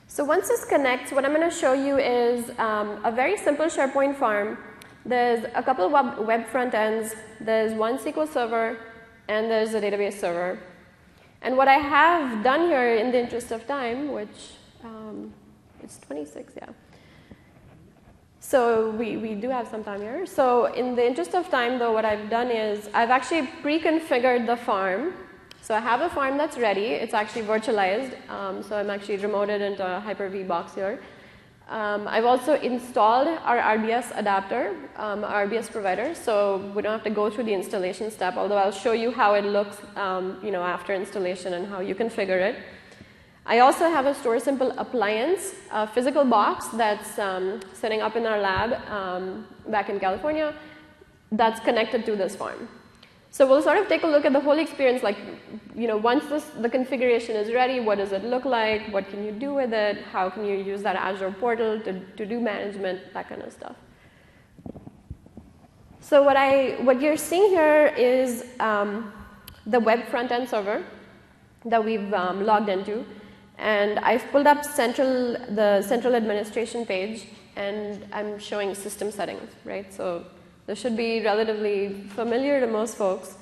So once this connects, what I'm going to show you is a very simple SharePoint farm. There's a couple of web front ends. There's one SQL server, and there's a database server. And what I have done here, in the interest of time, which it's 26, yeah. So we do have some time here. So in the interest of time, though, what I've done is I've actually pre-configured the farm. So I have a farm that's ready. It's actually virtualized. So I'm actually remoted into a Hyper-V box here. I've also installed our RBS adapter, our RBS provider, so we don't have to go through the installation step, although I'll show you how it looks after installation and how you configure it. I also have a StorSimple appliance, a physical box that's setting up in our lab back in California that's connected to this farm. So we'll sort of take a look at the whole experience, once the configuration is ready, what does it look like, what can you do with it, how can you use that Azure portal to do management, that kind of stuff. So what you're seeing here is the web front-end server that we've logged into, and I've pulled up the central administration page, and I'm showing system settings, right? So this should be relatively familiar to most folks.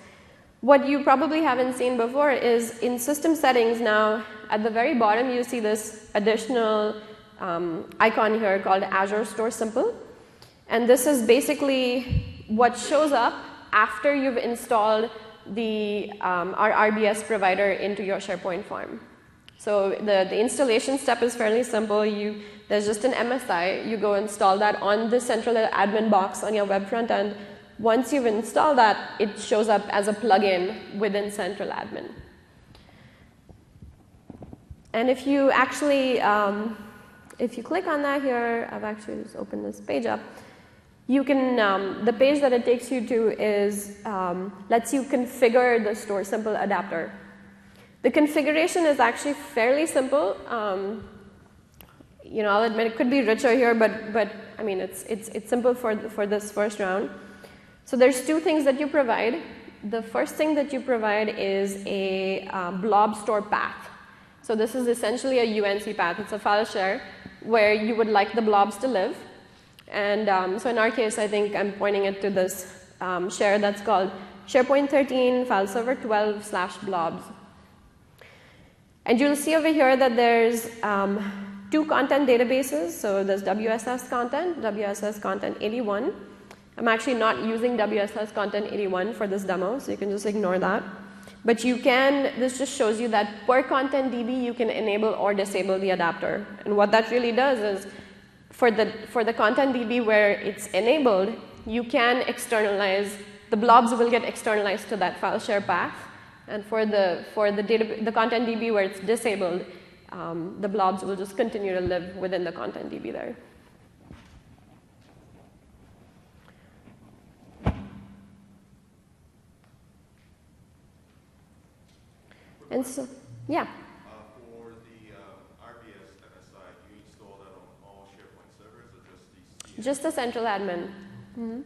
What you probably haven't seen before is in system settings now, at the very bottom, you see this additional icon here called Azure StorSimple. And this is basically what shows up after you've installed our RBS provider into your SharePoint farm. So the installation step is fairly simple. There's just an MSI. You go install that on the central admin box on your web front end. Once you've installed that, it shows up as a plugin within central admin. And if you actually, if you click on that here, I've actually just opened this page up. You can, the page that it takes you to is, lets you configure the StorSimple adapter. The configuration is actually fairly simple. You know, I'll admit it could be richer here, but I mean, it's simple for this first round. So there's two things that you provide. The first thing that you provide is a blob store path. So this is essentially a UNC path. It's a file share where you would like the blobs to live. And so in our case, I think I'm pointing it to this share that's called SharePoint 13 file server 12/blobs. And you'll see over here that there's two content databases. So there's WSS content 81. I'm actually not using WSS content 81 for this demo, so you can just ignore that. But you can, this just shows you that per content DB, you can enable or disable the adapter. And what that really does is, for the content DB where it's enabled, you can externalize, the blobs will get externalized to that file share path. And for the content DB where it's disabled, the blobs will just continue to live within the content DB there. And so, yeah. For the RBS MSI, do you install that on all SharePoint servers or just these? Just the central admin. Thank you.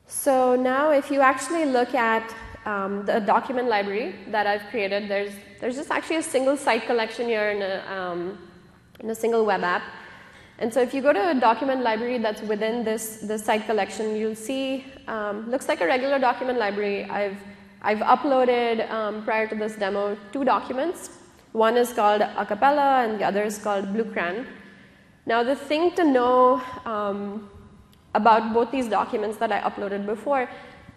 So now if you actually look at the document library that I've created, there's just actually a single site collection here in a single web app. And so if you go to a document library that's within this site collection, you'll see, looks like a regular document library. I've uploaded, prior to this demo, 2 documents. One is called Acapella and the other is called Bluecran. Now the thing to know about both these documents that I uploaded before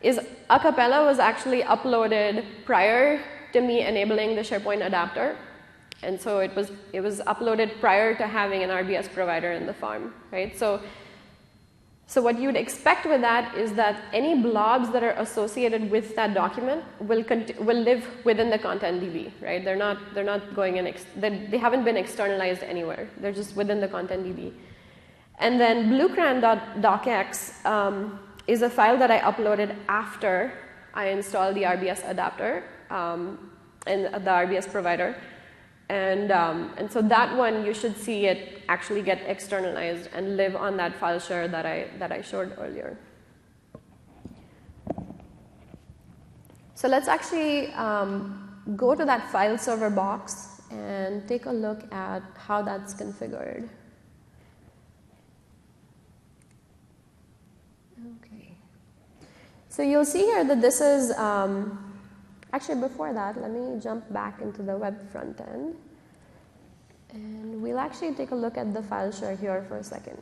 is Acapella was actually uploaded prior to me enabling the SharePoint adapter. And so it was uploaded prior to having an RBS provider in the farm, right? So what you'd expect with that is that any blobs that are associated with that document will live within the content DB, right? They're not going in, they haven't been externalized anywhere. They're just within the content DB. And then bluecran.docx is a file that I uploaded after I installed the RBS adapter and the RBS provider. And so that one, you should see it actually get externalized and live on that file share that I showed earlier. So let's actually go to that file server box and take a look at how that's configured. Okay. So you'll see here that this is actually, before that, let me jump back into the web front end. And we'll actually take a look at the file share here for a second.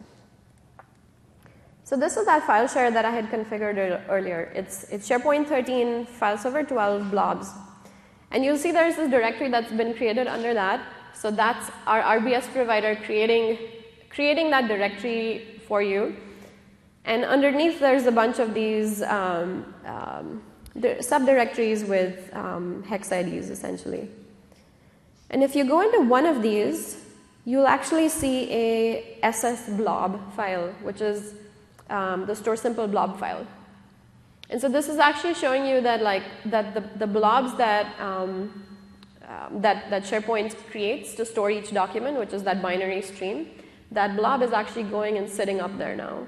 So this is that file share that I had configured earlier. It's SharePoint 13 file server 12 blobs. And you'll see there's this directory that's been created under that. So that's our RBS provider creating that directory for you. And underneath, there's a bunch of these subdirectories with hex IDs, essentially. And if you go into one of these, you'll actually see a SS blob file, which is the StorSimple blob file. And so this is actually showing you that the blobs that SharePoint creates to store each document, which is that binary stream, that blob is actually going and sitting up there now.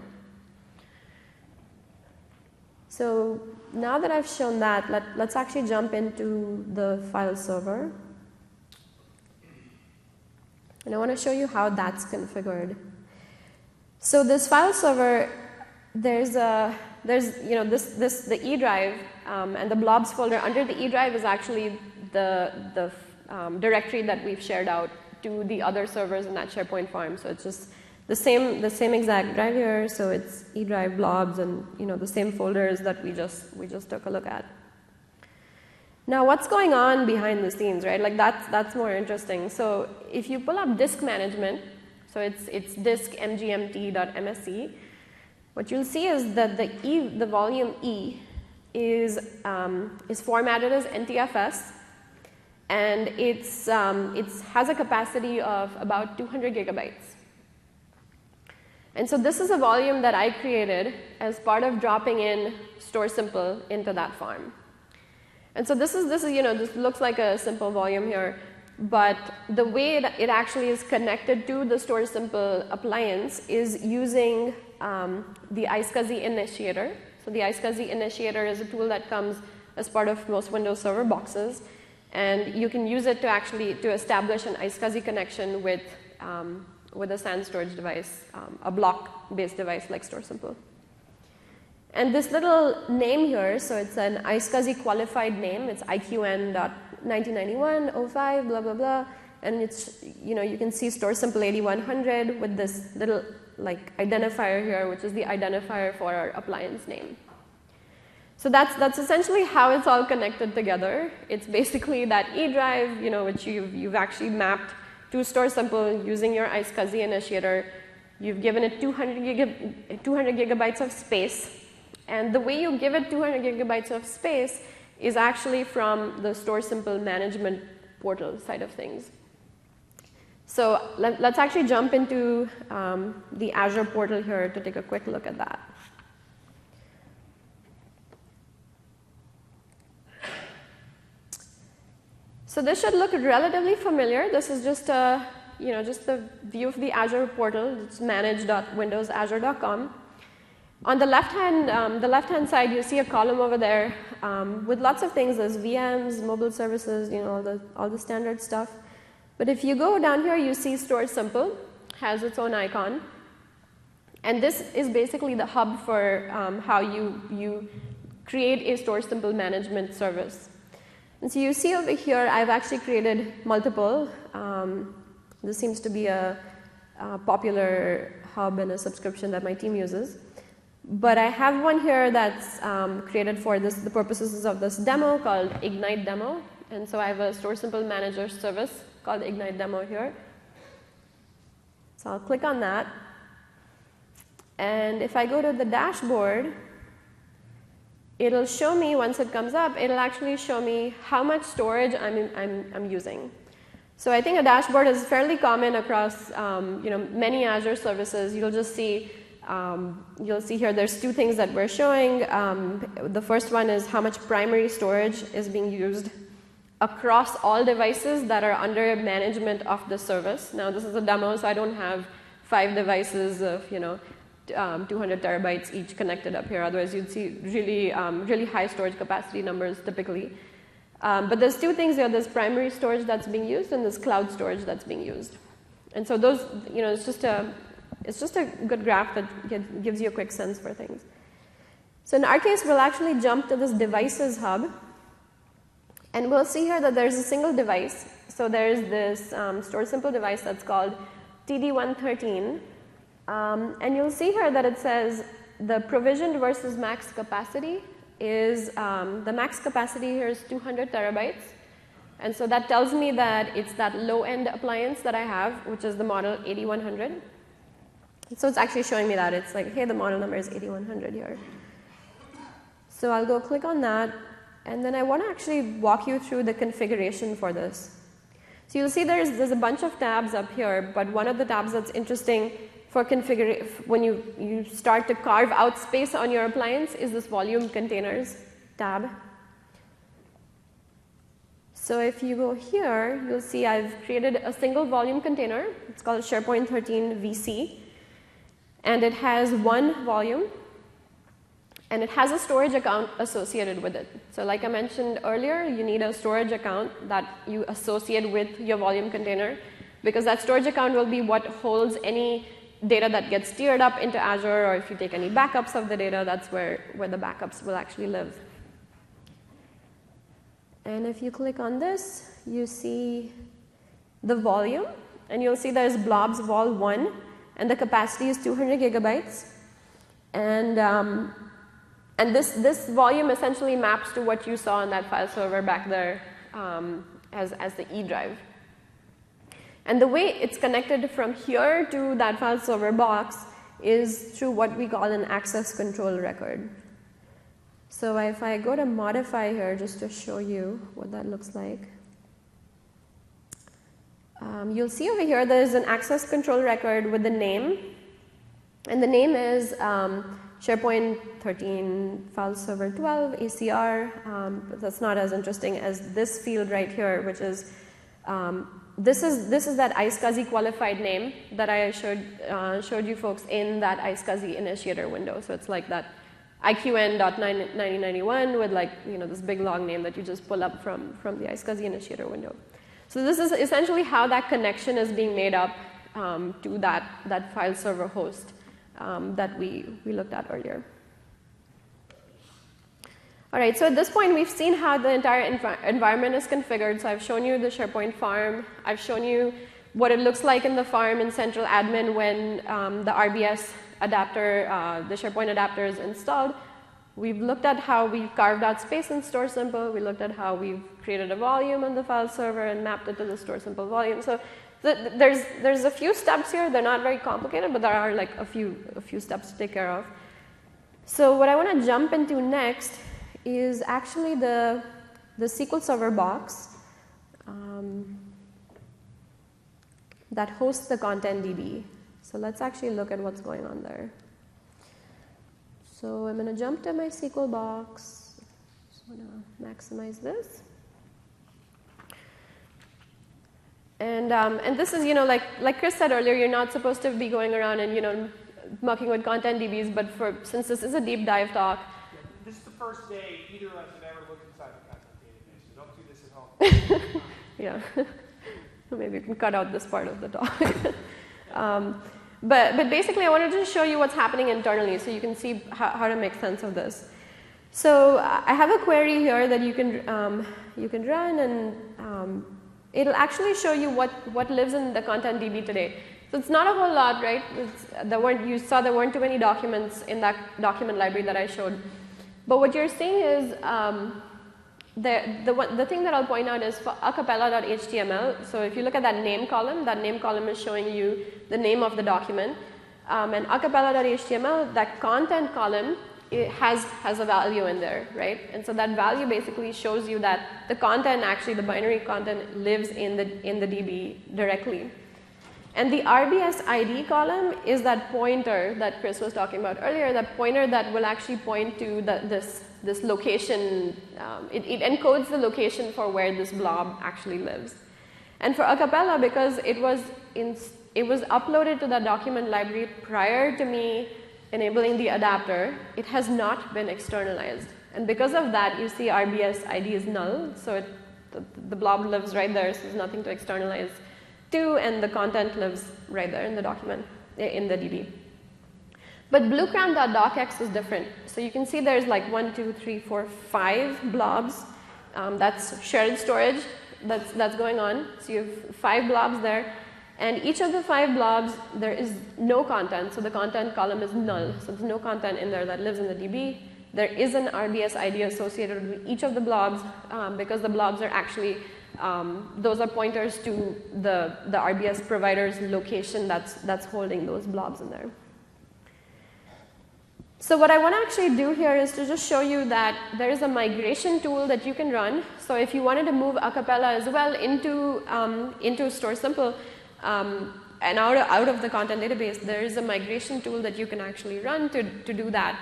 So now that I've shown that, let's actually jump into the file server. And I want to show you how that's configured. So this file server, there's the E drive and the blobs folder. Under the E drive is actually the directory that we've shared out to the other servers in that SharePoint farm. So it's just the same exact drive here, so it's E drive blobs and the same folders that we just took a look at. Now, what's going on behind the scenes, right? Like that's more interesting. So if you pull up disk management, so it's disk mgmt.msc, what you'll see is that the volume E is formatted as NTFS, and it has a capacity of about 200 gigabytes. And so this is a volume that I created as part of dropping in StorSimple into that farm. And so this looks like a simple volume here, but the way it actually is connected to the StorSimple appliance is using the iSCSI initiator. So the iSCSI initiator is a tool that comes as part of most Windows Server boxes, and you can use it to establish an iSCSI connection with a SAN storage device, a block-based device like StorSimple. And this little name here, so it's an iSCSI qualified name. It's IQN.1991-05, blah, blah, blah. And it's, you can see StorSimple 8100 with this little identifier here, which is the identifier for our appliance name. So that's essentially how it's all connected together. It's basically that E drive, which you've actually mapped to StorSimple using your iSCSI initiator. You've given it 200 gigabytes of space. And the way you give it 200 gigabytes of space is actually from the StorSimple management portal side of things. So let's actually jump into the Azure portal here to take a quick look at that. So this should look relatively familiar. This is just a, just the view of the Azure portal. It's manage.windowsazure.com. On the left-hand side, you see a column over there with lots of things. There's VMs, mobile services, all the standard stuff. But if you go down here, you see StorSimple has its own icon, and this is basically the hub for how you create a StorSimple management service. And so you see over here, I've actually created multiple. This seems to be a popular hub and a subscription that my team uses. But I have one here that's created for the purposes of this demo called Ignite Demo. And so I have a StorSimple Manager service called Ignite Demo here. So I'll click on that. And if I go to the dashboard, it'll show me, once it comes up, it'll actually show me how much storage I'm using. So I think a dashboard is fairly common across many Azure services. You'll see here there's two things that we're showing. The first one is how much primary storage is being used across all devices that are under management of the service. Now this is a demo, so I don't have 5 devices of 200 terabytes each connected up here. Otherwise, you'd see really high storage capacity numbers typically. But there's 2 things here. There's primary storage that's being used, and there's cloud storage that's being used. And so those, it's just a good graph that gives you a quick sense for things. So in our case, we'll actually jump to this devices hub, and we'll see here that there's a single device. So there's this StorSimple device that's called TD113. And you'll see here that it says the provisioned versus max capacity is, the max capacity here is 200 terabytes. And so that tells me that it's that low-end appliance that I have, which is the model 8100. So it's actually showing me that. It's like, hey, the model number is 8100 here. So I'll go click on that. And then I want to actually walk you through the configuration for this. So you'll see there's a bunch of tabs up here, but one of the tabs that's interesting for configuration, when you start to carve out space on your appliance, is this volume containers tab. So if you go here, you'll see I've created a single volume container. It's called SharePoint 13 VC. And it has one volume, and it has a storage account associated with it. So like I mentioned earlier, you need a storage account that you associate with your volume container, because that storage account will be what holds any data that gets steered up into Azure, or if you take any backups of the data, that's where the backups will actually live. And if you click on this, you see the volume, and you'll see there's blobs vol 1, and the capacity is 200 gigabytes. And this volume essentially maps to what you saw in that file server back there as the E drive. And the way it's connected from here to that file server box is through what we call an access control record. So if I go to modify here just to show you what that looks like, you'll see over here there's an access control record with the name, and the name is SharePoint 13 file server 12 ACR. But that's not as interesting as this field right here, which is this is that iSCSI qualified name that I showed you folks in that iSCSI initiator window. So it's like that IQN.9091 with this big long name that you just pull up from the iSCSI initiator window. So this is essentially how that connection is being made up to that file server host that we looked at earlier. All right, so at this point, we've seen how the entire environment is configured. So I've shown you the SharePoint farm. I've shown you what it looks like in the farm in central admin when the RBS adapter, the SharePoint adapter is installed. We've looked at how we've carved out space in StorSimple. We looked at how we've created a volume on the file server and mapped it to the StorSimple volume. So there's a few steps here. They're not very complicated, but there are like a few steps to take care of. So what I want to jump into next is actually the SQL Server box that hosts the content DB. So let's actually look at what's going on there. So I'm going to jump to my SQL box. Just want to maximize this. And this is, like Chris said earlier, you're not supposed to be going around and, mucking with content DBs, but since this is a deep dive talk. Yeah, this is the first day either of us have ever looked inside the content database, so don't do this at home. Yeah. Maybe you can cut out this part of the talk. But basically, I wanted to show you what's happening internally so you can see how to make sense of this. So I have a query here that you can run, and it'll actually show you what lives in the content DB today. So it's not a whole lot, right? You saw there weren't too many documents in that document library that I showed. But what you're seeing is the thing that I'll point out is for acapella.html. So if you look at that name column is showing you the name of the document. And acapella.html, that content column, it has a value in there, right? And so that value basically shows you that the content, actually the binary content, lives in the DB directly. And the RBS ID column is that pointer that Chris was talking about earlier, that pointer that will actually point to this location. It encodes the location for where this blob actually lives. And for acapella, because it was uploaded to the document library prior to me enabling the adapter, it has not been externalized. And because of that, you see RBS ID is null, so the blob lives right there, so there's nothing to externalize to, and the content lives right there in the document, in the DB. But bluecrown.docx is different. So you can see there's like 1, 2, 3, 4, 5 blobs. That's shared storage that's going on. So you have 5 blobs there. And each of the 5 blobs, there is no content. So the content column is null. So there's no content in there that lives in the DB. There is an RBS ID associated with each of the blobs because the blobs are actually, those are pointers to the RBS provider's location that's holding those blobs in there. So what I want to actually do here is to just show you that there is a migration tool that you can run. So if you wanted to move acapella as well into StorSimple and out of the content database, there is a migration tool that you can actually run to do that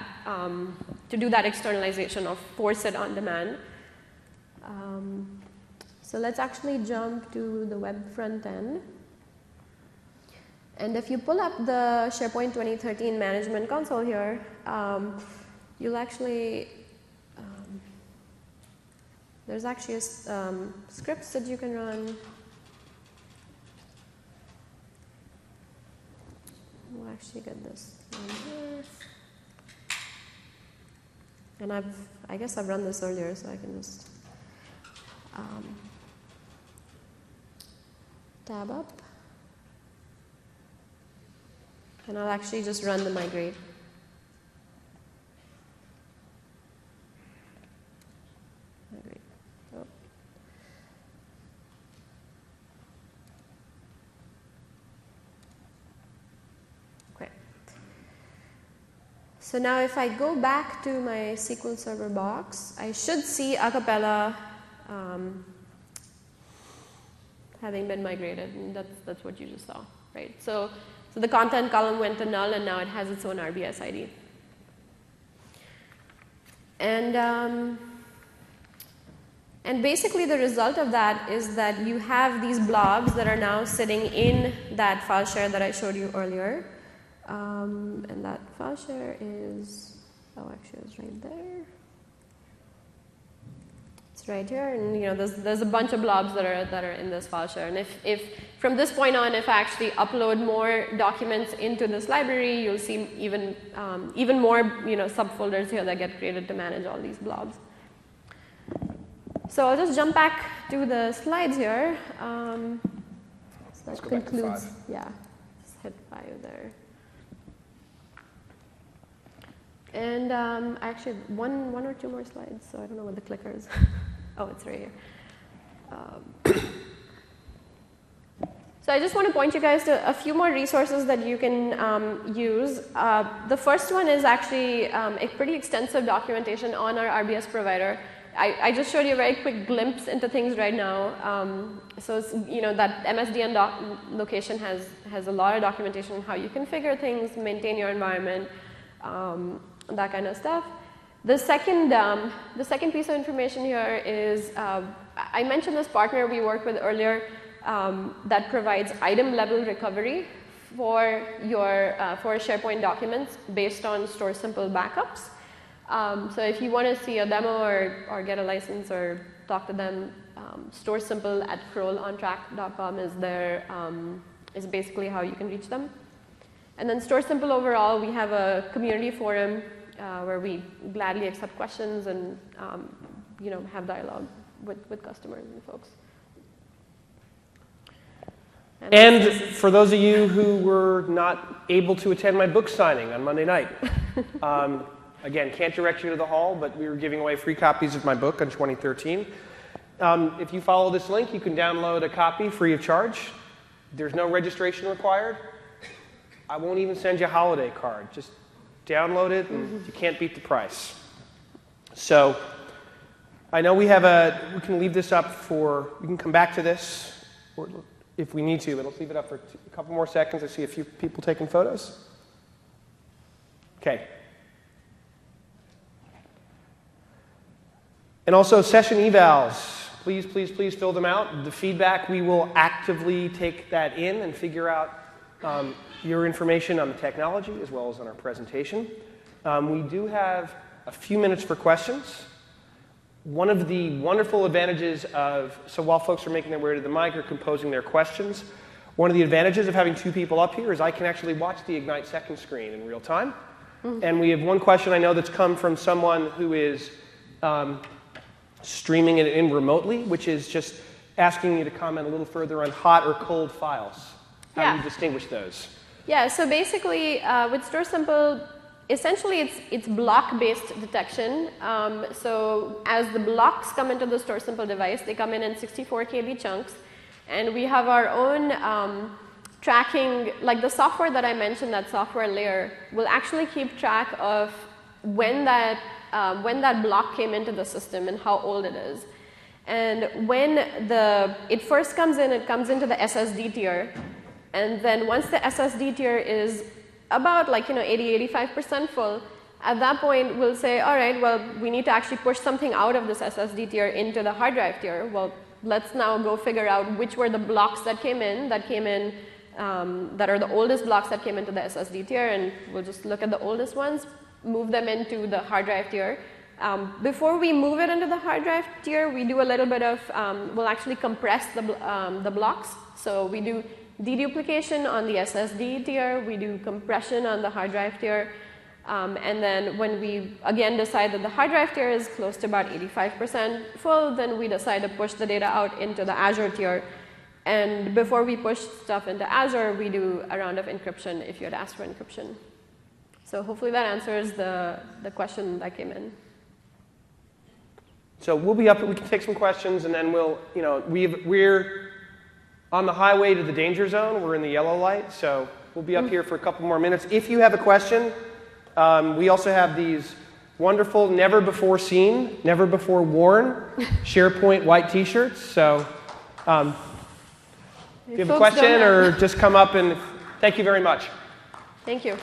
externalization or force it on demand. So let's actually jump to the web front end. And if you pull up the SharePoint 2013 management console here, you'll actually, there's actually scripts that you can run. We'll actually get this on here. And I guess I've run this earlier, so I can just tab up. And I'll actually just run the migrate. Oh. Okay. So now if I go back to my SQL Server box, I should see a cappella having been migrated, and that's what you just saw, right? So the content column went to null, and now it has its own RBS ID. And basically the result of that is that you have these blobs that are now sitting in that file share that I showed you earlier. And that file share is, oh, actually it's right there. It's right here, and you know there's a bunch of blobs that are in this file share. And if from this point on, if I actually upload more documents into this library, you'll see even more subfolders here that get created to manage all these blobs. So I'll just jump back to the slides here. So that concludes. Yeah, just hit 5 there. And actually, one or two more slides, so I don't know what the clicker is. Oh, it's right here. So I just want to point you guys to a few more resources that you can use. The first one is actually a pretty extensive documentation on our RBS provider. I just showed you a very quick glimpse into things right now. So it's, that MSDN location has a lot of documentation on how you configure things, maintain your environment, that kind of stuff. The second piece of information here is, I mentioned this partner we worked with earlier that provides item level recovery for your SharePoint documents based on StorSimple backups. So if you want to see a demo or get a license or talk to them, StorSimple at crawlontrack.com is basically how you can reach them. And then StorSimple overall, we have a community forum where we gladly accept questions and have dialogue with customers and folks. And for those of you who were not able to attend my book signing on Monday night, again, can't direct you to the hall, but we were giving away free copies of my book in 2013. If you follow this link, you can download a copy free of charge. There's no registration required. I won't even send you a holiday card. Just download it, and you can't beat the price. So I know we can leave this up we can come back to this if we need to, but let's leave it up for a couple more seconds. I see a few people taking photos. Okay. And also session evals. Please, please, please fill them out. The feedback, we will actively take that in and figure out your information on the technology as well as on our presentation. We do have a few minutes for questions. One of the wonderful advantages so while folks are making their way to the mic or composing their questions, one of the advantages of having two people up here is I can actually watch the Ignite second screen in real time. And we have one question I know that's come from someone who is streaming it in remotely, which is just asking you to comment a little further on hot or cold files. How do you distinguish those? Yeah, so basically with StorSimple, essentially it's block-based detection. So as the blocks come into the StorSimple device, they come in 64 KB chunks. And we have our own tracking, like the software that I mentioned, that software layer, will actually keep track of when that block came into the system and how old it is. And when it first comes in, it comes into the SSD tier. And then once the SSD tier is about 80–85% full, at that point we'll say, all right, well, we need to actually push something out of this SSD tier into the hard drive tier. Well, let's now go figure out which were the blocks that came in that are the oldest blocks that came into the SSD tier, and we'll just look at the oldest ones, move them into the hard drive tier. Before we move it into the hard drive tier, we do a little bit of, we'll actually compress the blocks. So we do deduplication on the SSD tier, we do compression on the hard drive tier, and then when we again decide that the hard drive tier is close to about 85% full, then we decide to push the data out into the Azure tier. And before we push stuff into Azure, we do a round of encryption if you had asked for encryption. So hopefully that answers the question that came in. So we'll be up. We can take some questions, and then we're on the highway to the danger zone. We're in the yellow light, so we'll be up here for a couple more minutes. If you have a question, we also have these wonderful, never before seen, never before worn SharePoint white T-shirts. So if you have a question, or just come up and thank you very much. Thank you.